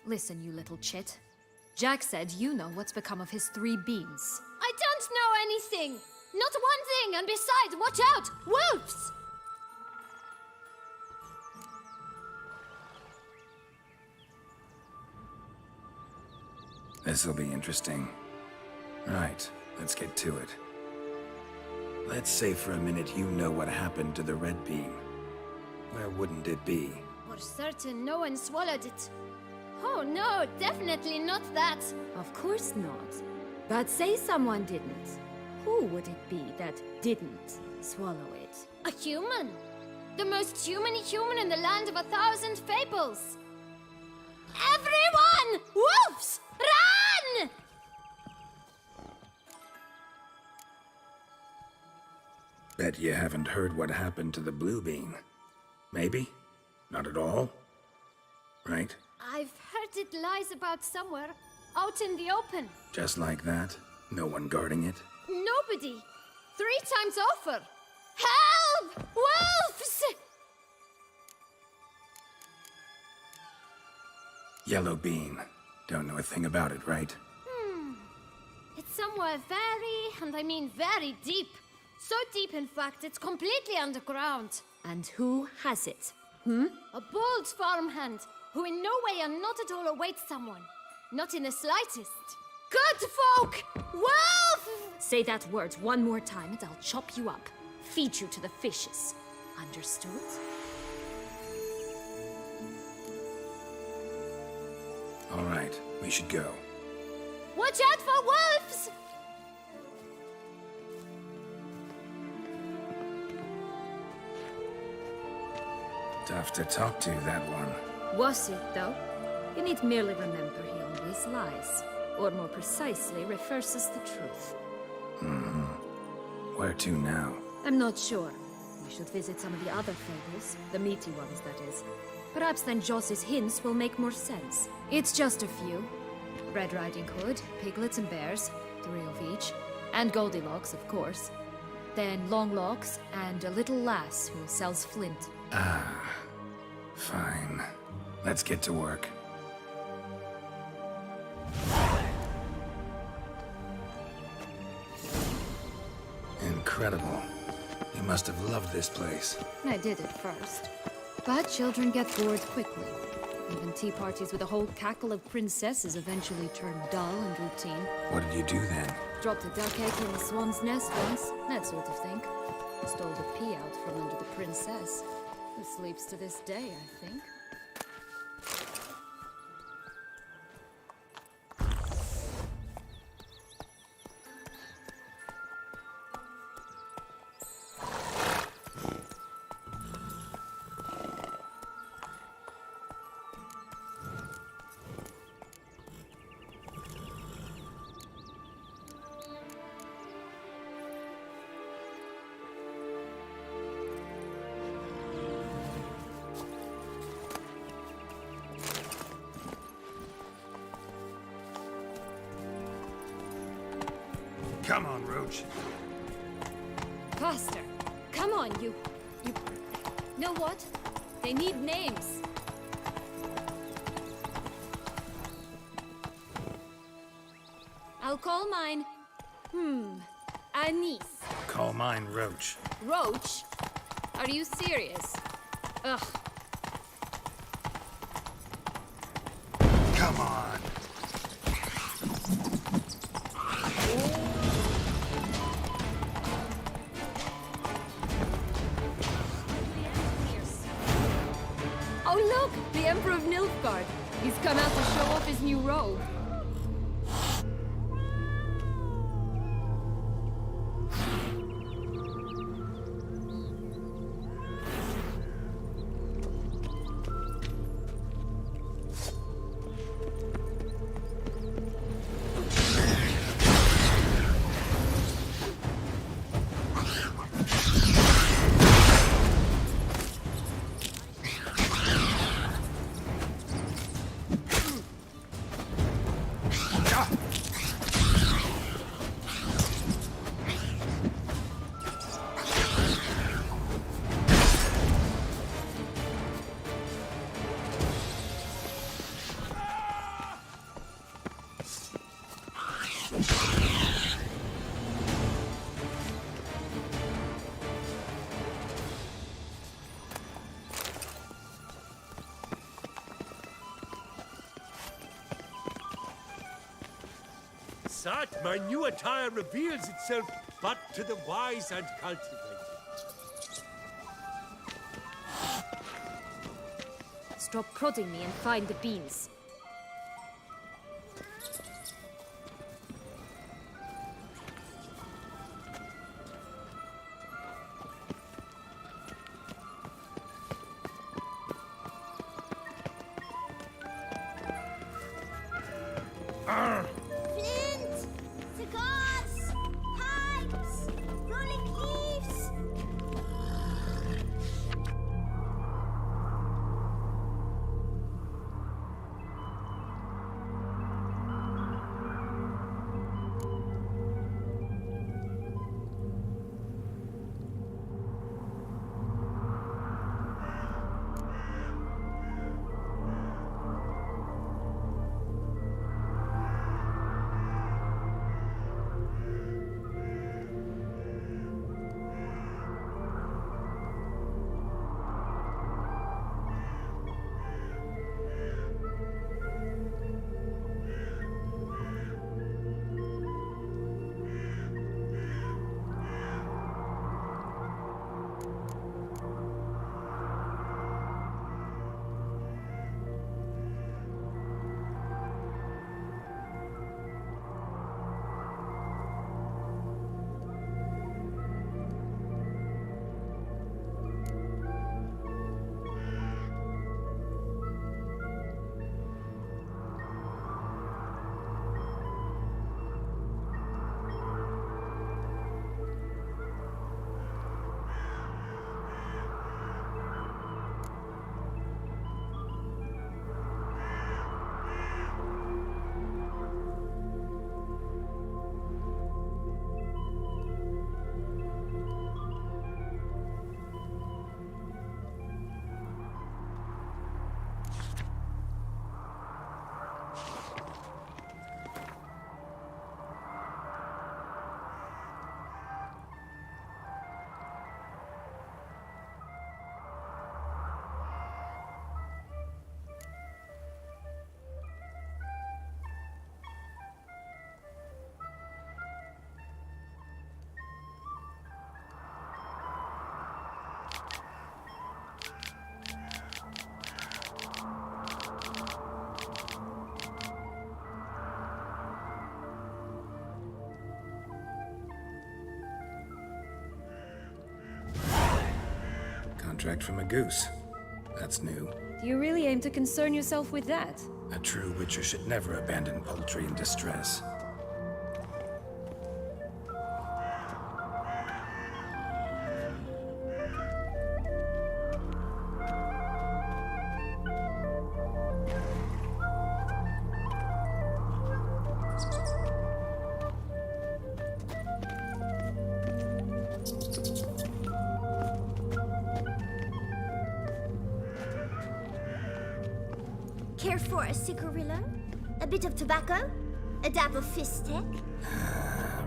Listen, you little chit. Jack said you know what's become of his 3 beans. I don't know anything! Not one thing, and besides, watch out! Wolves! This'll be interesting. Right, let's get to it. Let's say for a minute you know what happened to the red bean. Where wouldn't it be? For certain, no one swallowed it. Oh no, definitely not that. Of course not. But say someone didn't. Who would it be that didn't swallow it? A human. The most human-y human in the land of 1,000 fables. Everyone! Wolves! Run! Bet you haven't heard what happened to the blue bean. Maybe? Not at all? Right? I've heard it lies about somewhere, out in the open. Just like that? No one guarding it? Nobody. 3 times offer. Help! Wolves! Yellow bean. Don't know a thing about it, right? It's somewhere very, and I mean very deep. So deep, in fact, it's completely underground. And who has it? A bold farmhand, who in no way and not at all awaits someone. Not in the slightest. Good folk! Wolf! Say that word one more time and I'll chop you up. Feed you to the fishes. Understood? All right, we should go. Watch out for wolves! Tough to talk to, that one. Was it, though? You need merely remember he always lies. Or more precisely, reverses the truth. Where to now? I'm not sure. We should visit some of the other fables. The meaty ones, that is. Perhaps then Joss's hints will make more sense. It's just a few. Red Riding Hood, piglets and bears, 3 of each. And Goldilocks, of course. Then Longlocks, and a little lass who sells flint. Fine. Let's get to work. Incredible. You must have loved this place. I did at first. But children get bored quickly. Even tea parties with a whole cackle of princesses eventually turn dull and routine. What did you do then? Dropped a duck egg in the swan's nest once, that sort of thing. Stole the pea out from under the princess, who sleeps to this day, I think. Come on, Roach. Faster! Come on, you... Know what? They need names. I'll call mine... Anise. Call mine Roach. Roach? Are you serious? Ugh. Come on. Oh look! The Emperor of Nilfgaard. He's come out to show off his new robe. Sat, my new attire reveals itself but to the wise and cultivated. Stop prodding me and find the beans. Flint! Cigars! Pipes! Rolling leaves! contract from a goose. That's new. Do you really aim to concern yourself with that? A true witcher should never abandon poultry in distress. Care for a cigarillo? A bit of tobacco? A dab of fistek?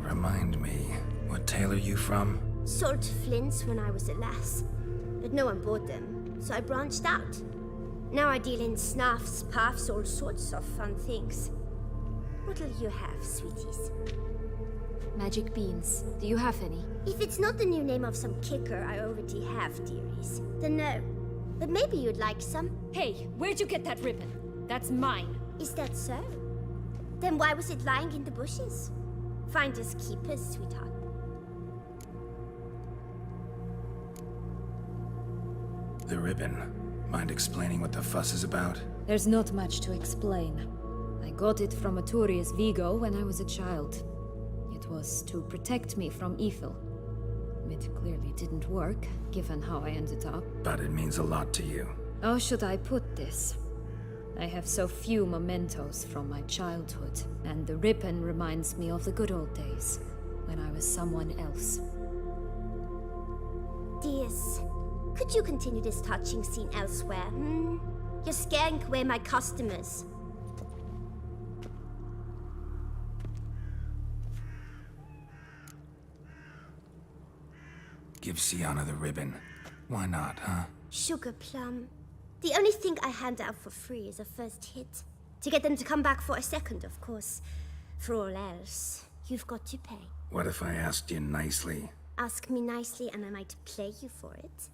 Remind me, what tale are you from? Sold flints when I was a lass, but no one bought them, so I branched out. Now I deal in snuffs, puffs, all sorts of fun things. What'll you have, sweeties? Magic beans. Do you have any? If it's not the new name of some kicker I already have, dearies, then no. But maybe you'd like some. Hey, where'd you get that ribbon? That's mine. Is that so? Then why was it lying in the bushes? Finders keepers, sweetheart. The ribbon. Mind explaining what the fuss is about? There's not much to explain. I got it from Aturius Vigo when I was a child. It was to protect me from evil. It clearly didn't work, given how I ended up. But it means a lot to you. How should I put this? I have so few mementos from my childhood, and the ribbon reminds me of the good old days, when I was someone else. Dears, could you continue this touching scene elsewhere, hmm? You're scaring away my customers. Give Sienna the ribbon. Why not, huh? Sugar plum. The only thing I hand out for free is a first hit. To get them to come back for a second, of course. For all else, you've got to pay. What if I asked you nicely? Ask me nicely and I might play you for it.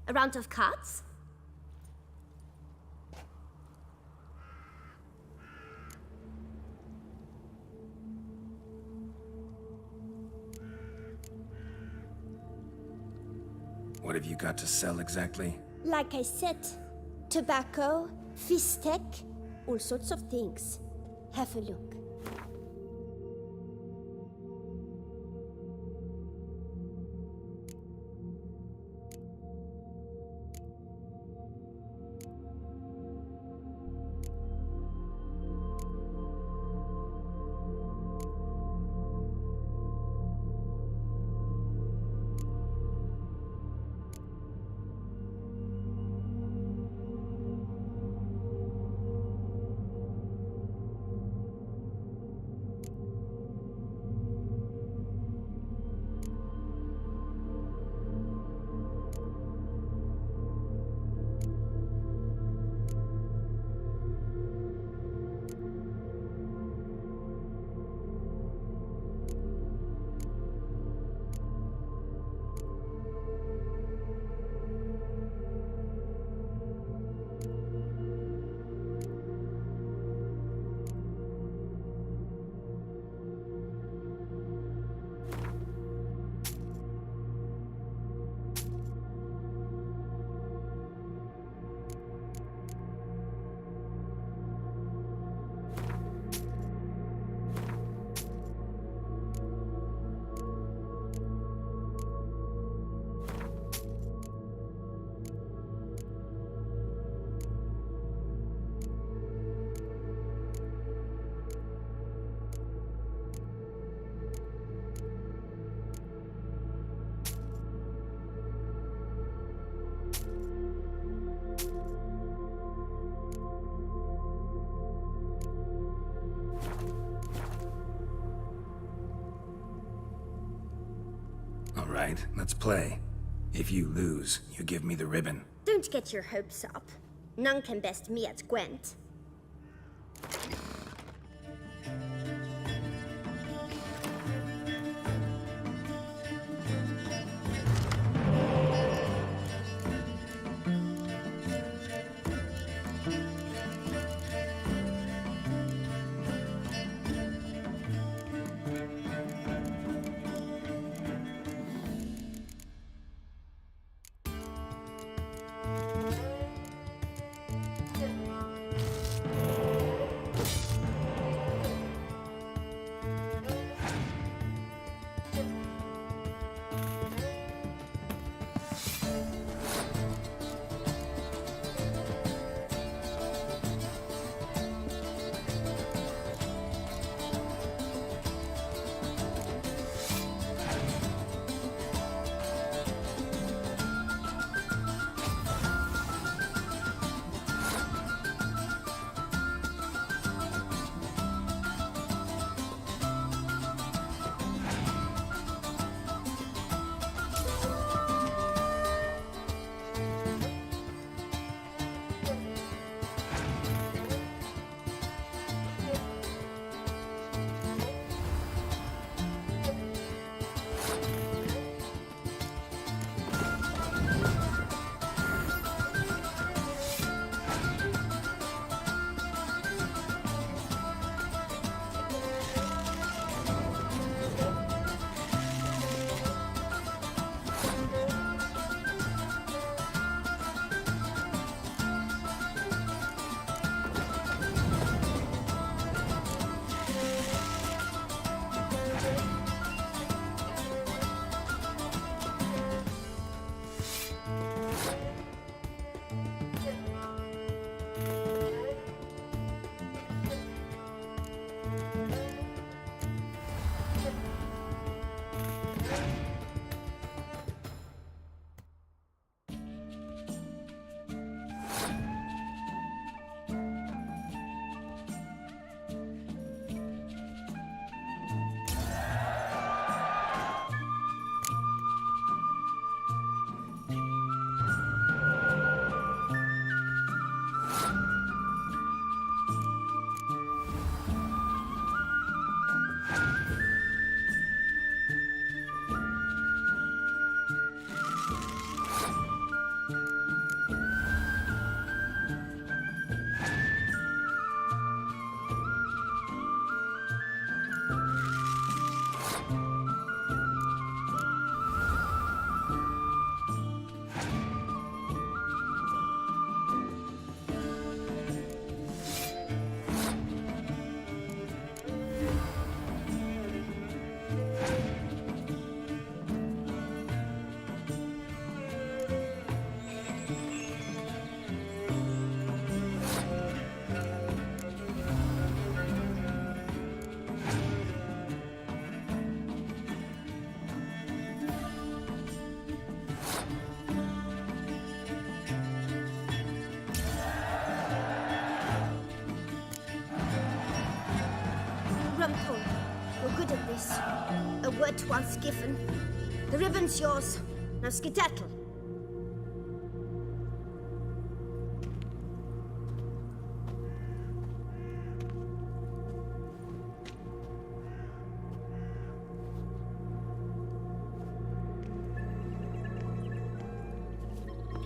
A round of cards? What have you got to sell exactly? Like I said, tobacco, fistek, all sorts of things. Have a look. All right, let's play. If you lose, you give me the ribbon. Don't get your hopes up. None can best me at Gwent. Pumpkin, you're good at this. A word once given. The ribbon's yours. Now skedaddle.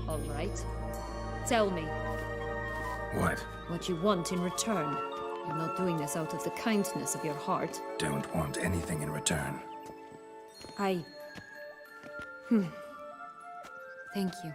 All right. Tell me What? what you want in return. You're not doing this out of the kindness of your heart. Don't want anything in return. I... Thank you.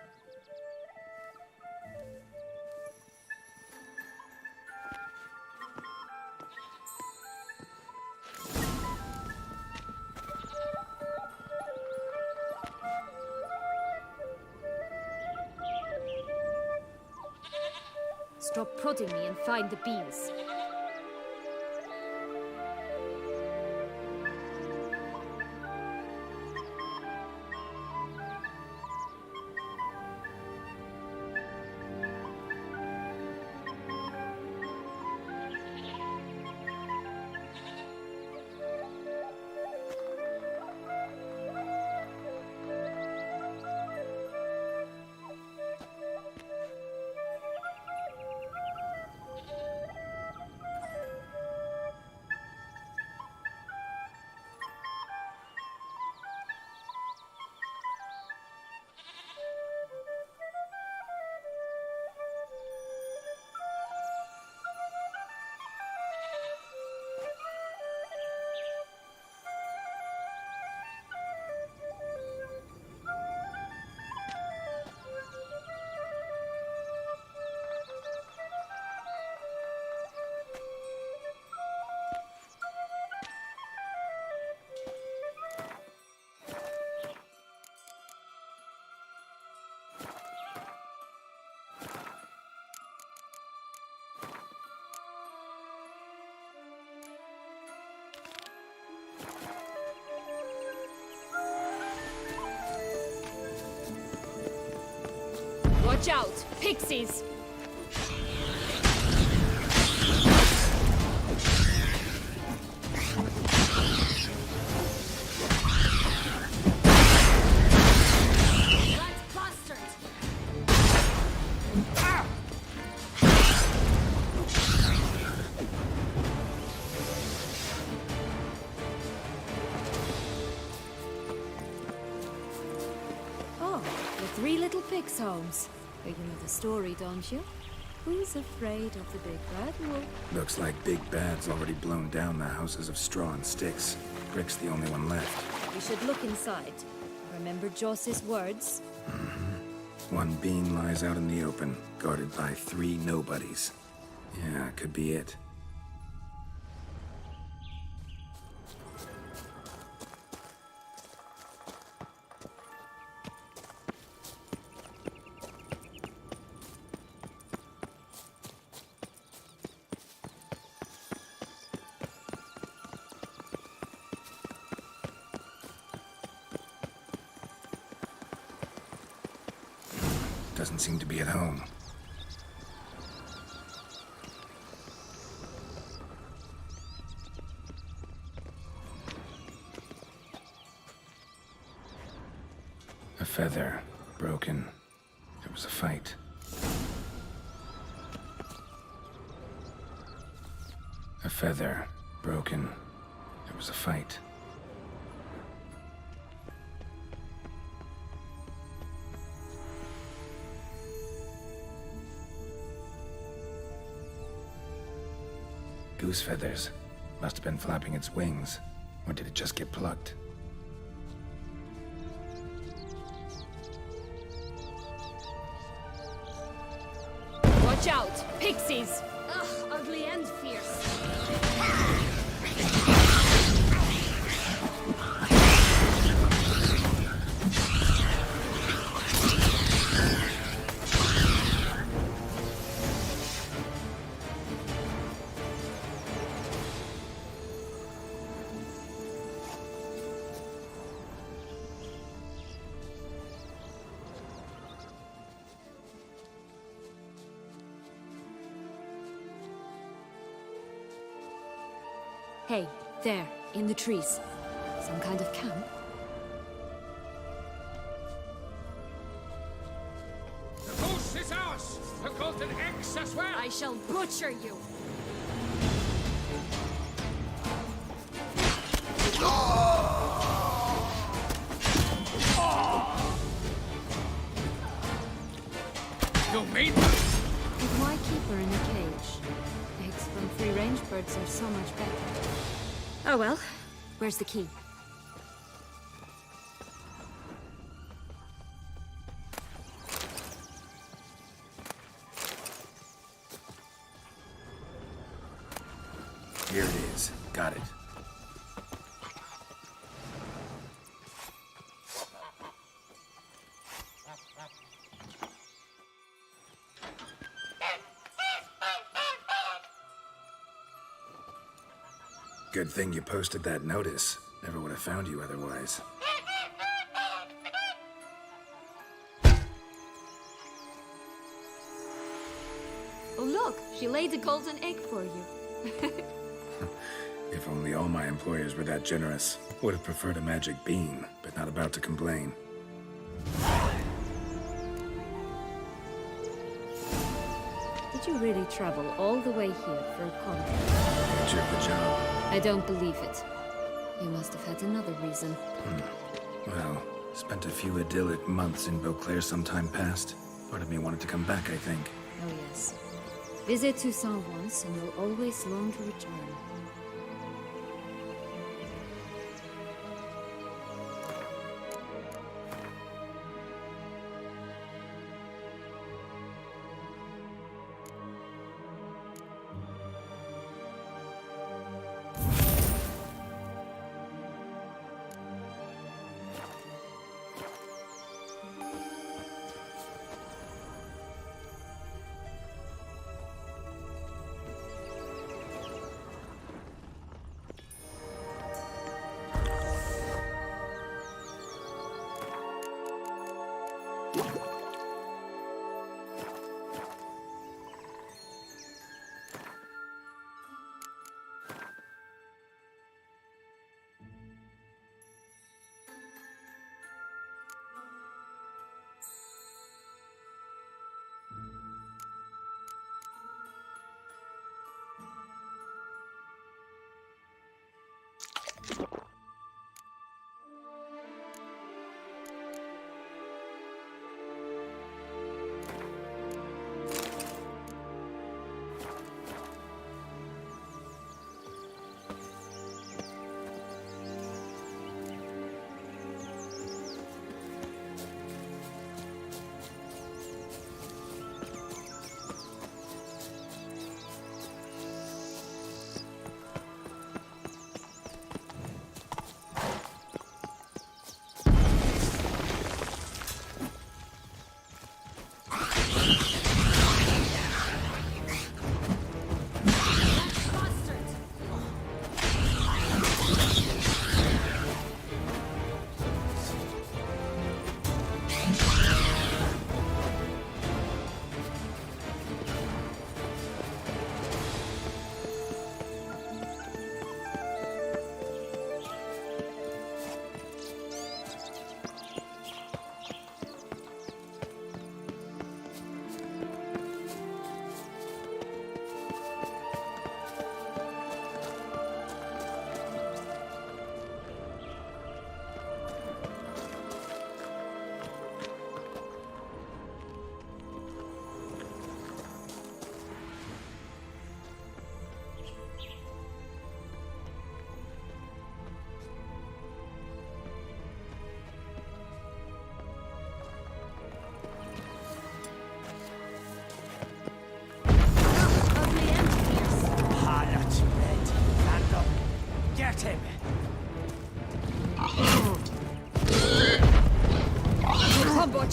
Stop prodding me and find the beans. Watch out! Pixies! Oh, the three little pigs' homes. You know the story, don't you? Who's afraid of the big bad wolf? Looks like Big Bad's already blown down the houses of straw and sticks. Brick's the only one left. We should look inside. Remember Joss's words? One bean lies out in the open, guarded by 3 nobodies. Yeah, could be it. Doesn't seem to be at home. A feather, broken. There was a fight. A feather, broken. There was a fight. Goose feathers. Must have been flapping its wings. Or did it just get plucked? Watch out! Pixies! Ugh, ugly and fierce. Hey, there, in the trees. Some kind of camp? The goose is ours! The golden eggs as well! I shall butcher you! You mean? But why keep her in a cage? Eggs from free-range birds are so much better. Oh well, where's the key? Here it is. Got it. Good thing you posted that notice. Never would have found you otherwise. Oh look, she laid a golden egg for you. If only all my employers were that generous. Would have preferred a magic bean, but not about to complain. Did you really travel all the way here for a contract? Nature of the job. I don't believe it. You must have had another reason. Well, spent a few idyllic months in Beauclair some time past. Part of me wanted to come back, I think. Oh yes. Visit Toussaint once and you'll always long to return.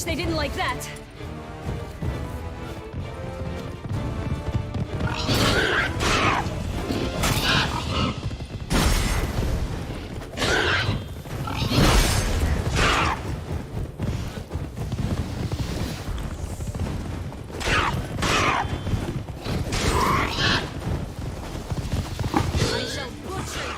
They didn't like that. I shall butcher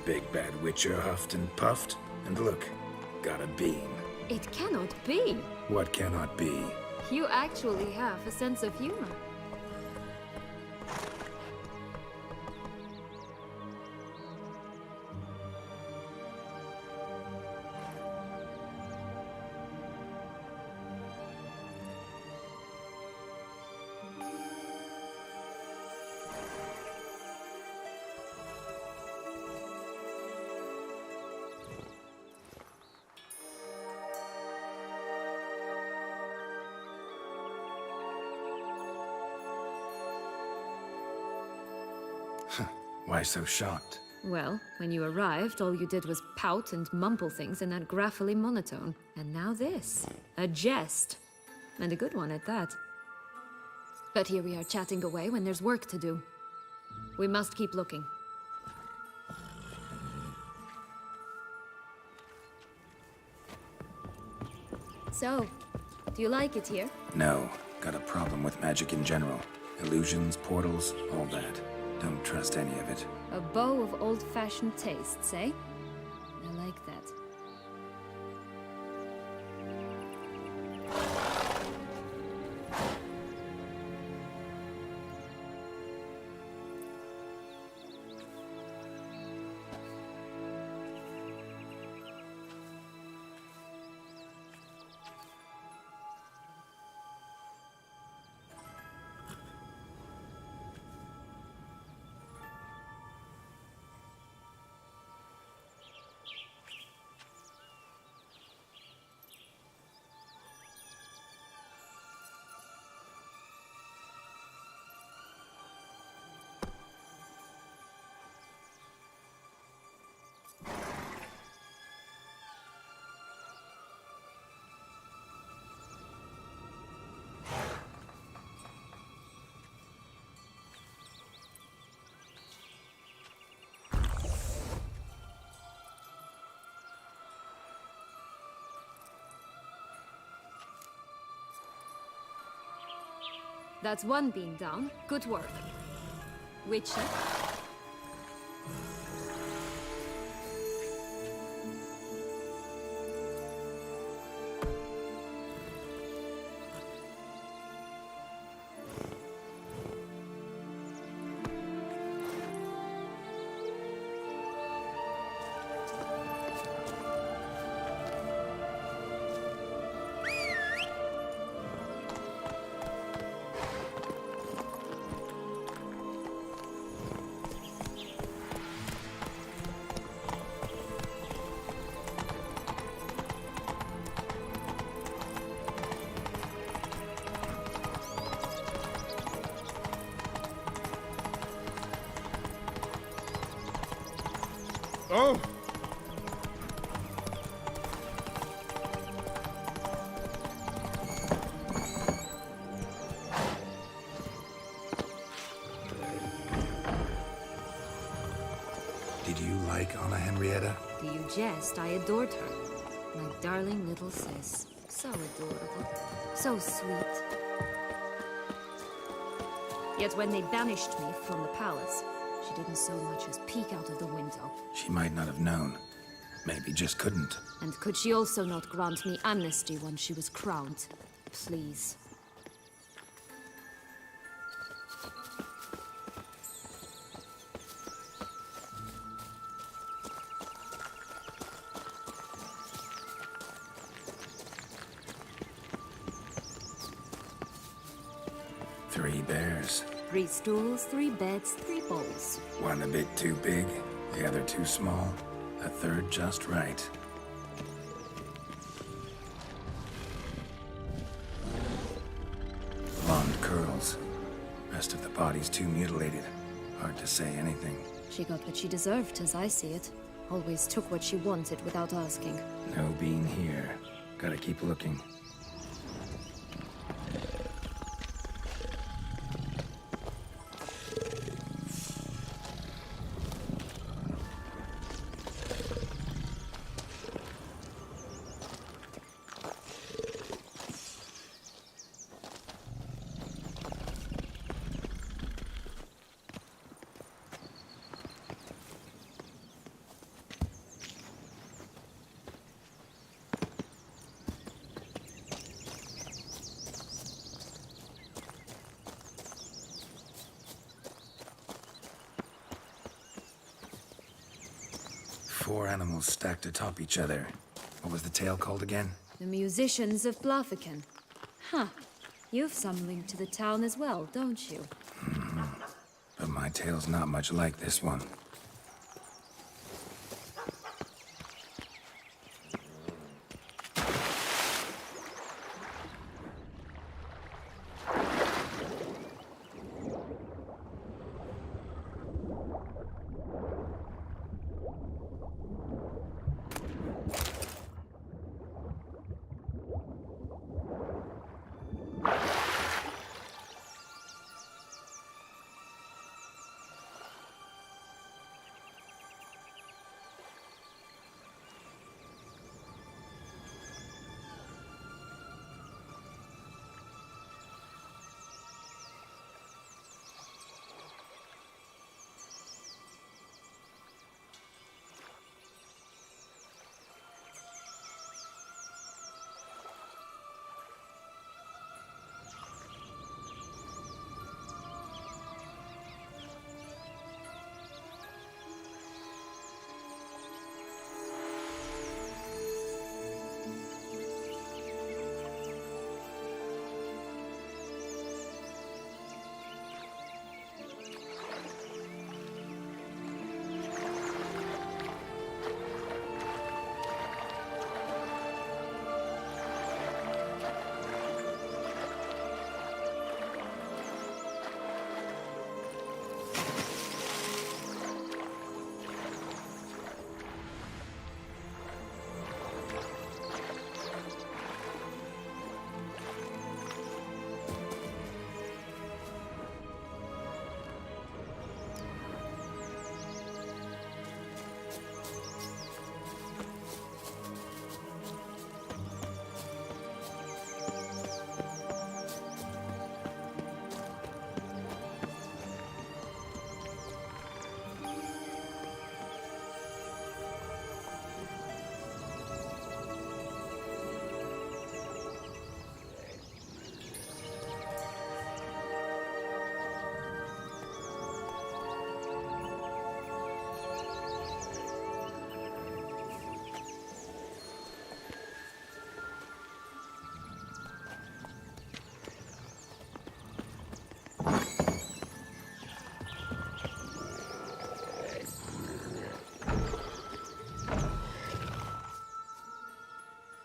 big bad witcher huffed and puffed, and look, got a beam. It cannot be. What cannot be? You actually have a sense of humor. Why so shocked? Well, when you arrived, all you did was pout and mumble things in that graphically monotone. And now this. A jest. And a good one at that. But here we are chatting away when there's work to do. We must keep looking. So, do you like it here? No. Got a problem with magic in general. Illusions, portals, all that. Don't trust any of it. A bow of old-fashioned tastes, eh? I like that. That's one beam down. Good work. Witcher. Oh! Did you like Anna Henrietta? Do you jest? I adored her. My darling little sis. So adorable. So sweet. Yet when they banished me from the palace, she didn't so much as peek out of the window. She might not have known. Maybe just couldn't. And could she also not grant me amnesty once she was crowned? Please. Three bears. 3 stools, 3 beds, 3 bowls. One a bit too big, the other too small, a third just right. Blonde curls. Rest of the body's too mutilated. Hard to say anything. She got what she deserved, as I see it. Always took what she wanted without asking. No bean here. Gotta keep looking. 4 animals stacked atop each other. What was the tale called again? The musicians of Blaviken. Huh. You've some link to the town as well, don't you? But my tale's not much like this one.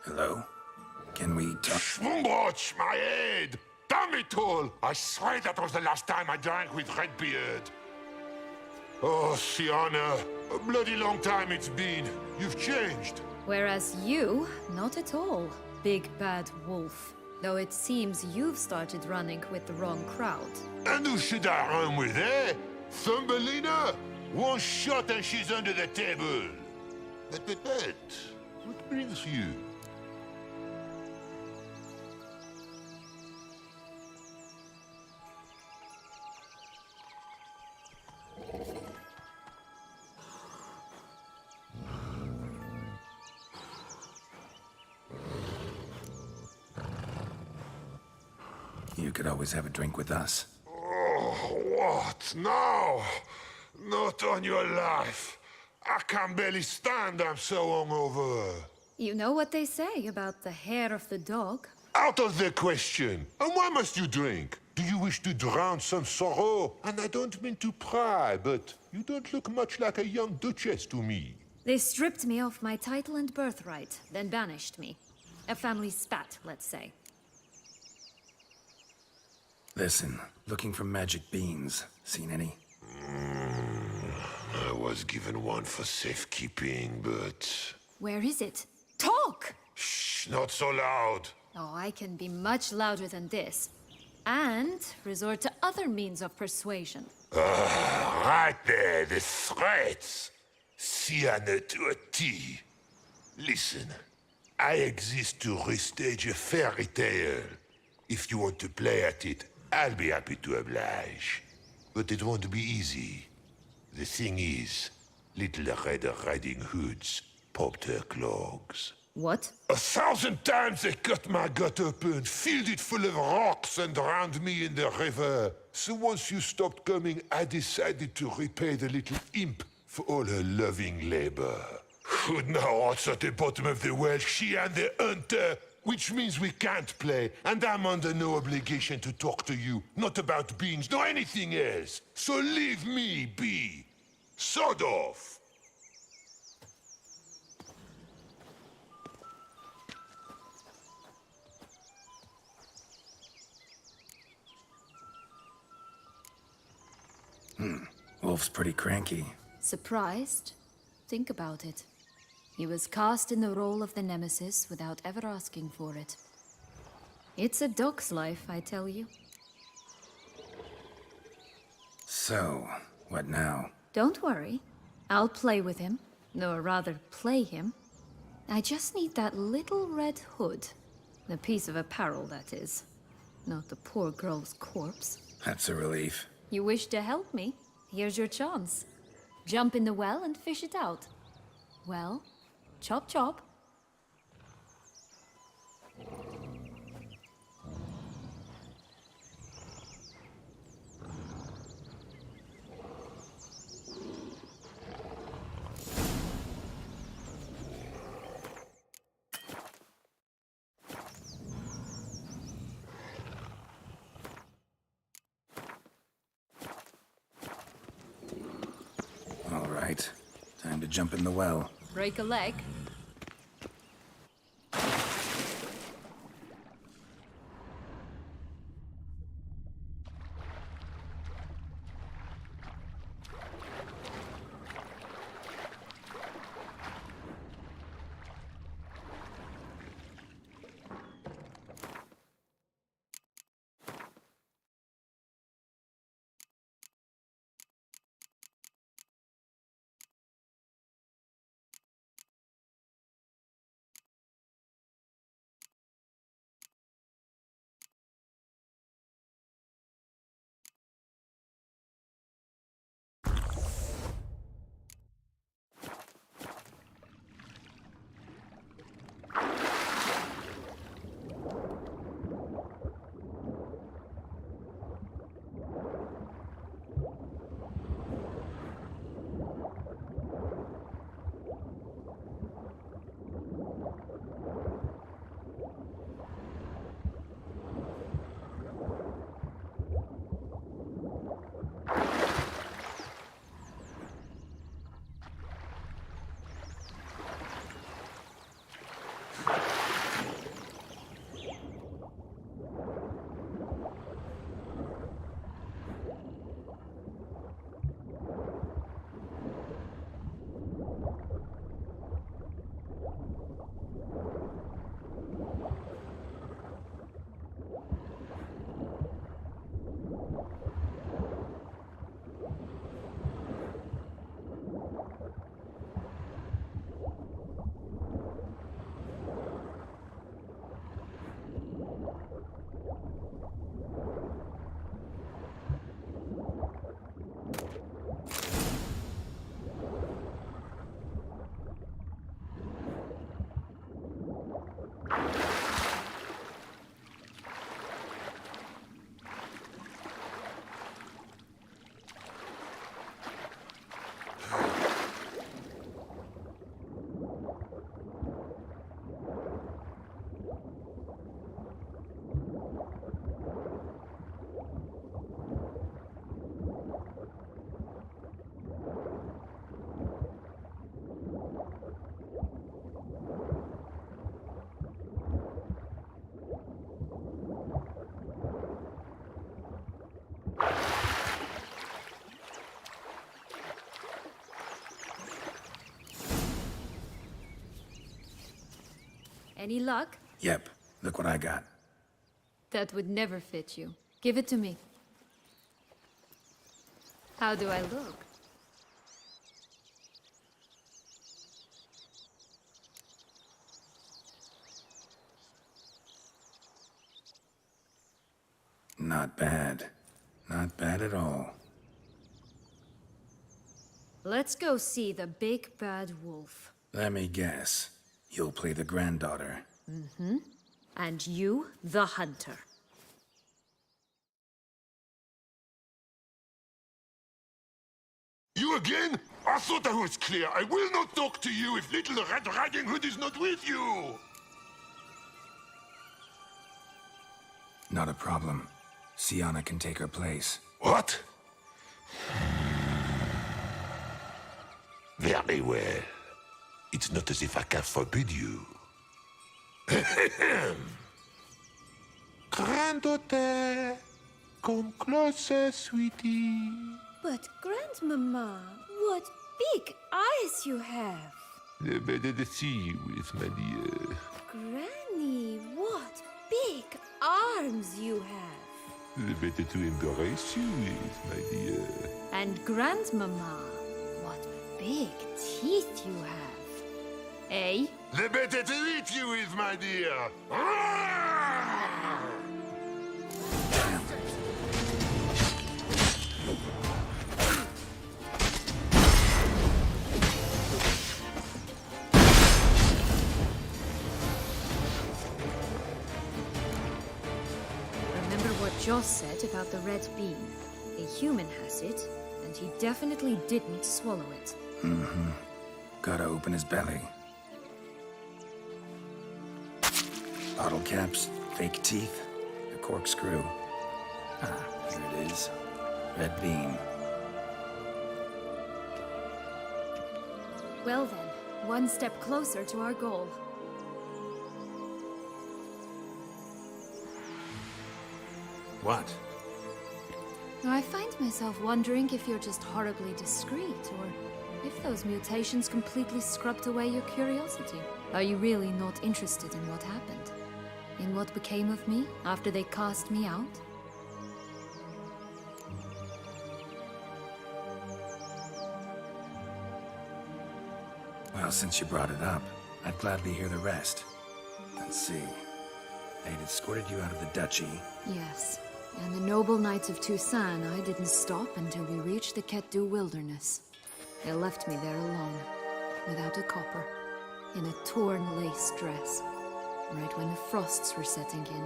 Hello? Can we talk? Schwungbroch, my head! Damn it all! I swear that was the last time I drank with Redbeard. Oh, Sienna, a bloody long time it's been. You've changed. Whereas you, not at all, big bad wolf. Though it seems you've started running with the wrong crowd. And who should I run with, eh? Thumbelina? One shot and she's under the table. But, what brings you? You could always have a drink with us. Oh, what? No! Not on your life. I can barely stand, I'm so hungover. You know what they say about the hair of the dog? Out of the question. And why must you drink? Do you wish to drown some sorrow? And I don't mean to pry, but you don't look much like a young duchess to me. They stripped me of my title and birthright, then banished me. A family spat, let's say. Listen, looking for magic beans. Seen any? I was given one for safekeeping, but... Where is it? Talk! Shh, not so loud. Oh, I can be much louder than this. And resort to other means of persuasion. Right there, the threats. Sienna to a T. Listen, I exist to restage a fairy tale. If you want to play at it, I'll be happy to oblige. But it won't be easy. The thing is, Little Red Riding Hoods popped her clogs. What? 1,000 times they cut my gut open, filled it full of rocks and drowned me in the river. So once you stopped coming, I decided to repay the little imp for all her loving labor. Good now, heart's at the bottom of the well, she and the hunter, which means we can't play, and I'm under no obligation to talk to you, not about beans, nor anything else. So leave me be. Sod off. Wolf's pretty cranky. Surprised? Think about it. He was cast in the role of the Nemesis without ever asking for it. It's a dog's life, I tell you. So, what now? Don't worry. I'll play with him. Or rather, play him. I just need that little red hood. The piece of apparel, that is. Not the poor girl's corpse. That's a relief. You wish to help me? Here's your chance. Jump in the well and fish it out. Well, chop chop. All right. Time to jump in the well. Break a leg. Any luck? Yep. Look what I got. That would never fit you. Give it to me. How do I look? Not bad. Not bad at all. Let's go see the big bad wolf. Let me guess. You'll play the granddaughter. And you, the hunter. You again? I thought I was clear. I will not talk to you if Little Red Riding Hood is not with you! Not a problem. Sienna can take her place. What? Very well. It's not as if I can forbid you. Granddaughter, come closer, sweetie. But, Grandmama, what big eyes you have! The better to see you with, my dear. Granny, what big arms you have! The better to embrace you with, my dear. And Grandmama, what big teeth you have! Eh? The better to eat you with, my dear. Remember what Joss said about the red bean? A human has it, and he definitely didn't swallow it. Gotta open his belly. Bottle caps, fake teeth, a corkscrew. Ah, here it is. Red bean. Well then, one step closer to our goal. What? I find myself wondering if you're just horribly discreet, or if those mutations completely scrubbed away your curiosity. Are you really not interested in what happened? In what became of me after they cast me out? Well, since you brought it up, I'd gladly hear the rest. Let's see. They'd escorted you out of the duchy. Yes. And the noble knights of Toussaint, I didn't stop until we reached the Ketdu wilderness. They left me there alone, without a copper, in a torn lace dress, right when the frosts were setting in.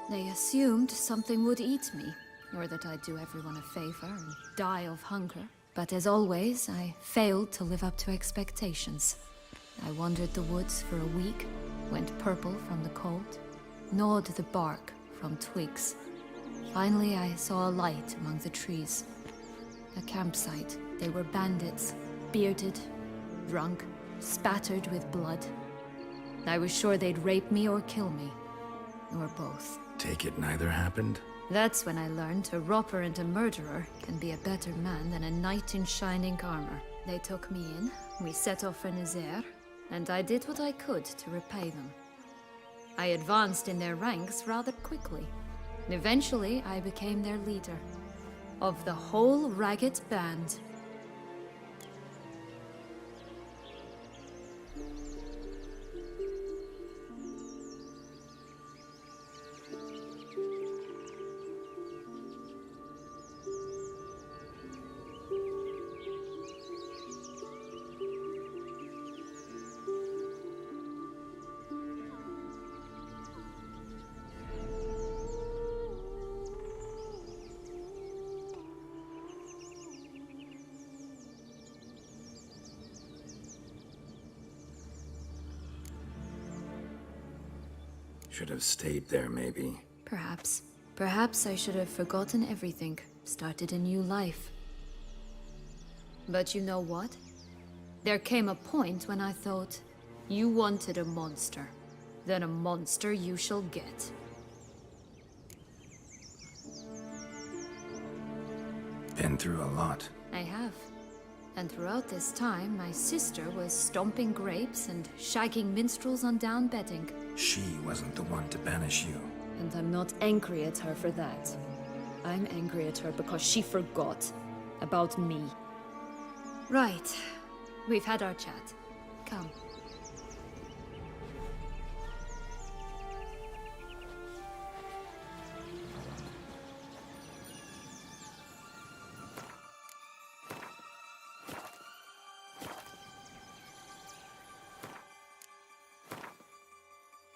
They assumed something would eat me, or that I'd do everyone a favor and die of hunger. But as always, I failed to live up to expectations. I wandered the woods for a week, went purple from the cold, gnawed the bark from twigs. Finally, I saw a light among the trees. A campsite. They were bandits, bearded, drunk, spattered with blood. I was sure they'd rape me or kill me, or both. Take it neither happened? That's when I learned a robber and a murderer can be a better man than a knight in shining armor. They took me in, we set off for Nazaire, and I did what I could to repay them. I advanced in their ranks rather quickly. Eventually, I became their leader. Of the whole ragged band. Should have stayed there, maybe. Perhaps. Perhaps I should have forgotten everything, started a new life. But you know what? There came a point when I thought, you wanted a monster. Then a monster you shall get. Been through a lot. I have. And throughout this time, my sister was stomping grapes and shagging minstrels on down bedding. She wasn't the one to banish you. And I'm not angry at her for that. I'm angry at her because she forgot about me. Right. We've had our chat. Come.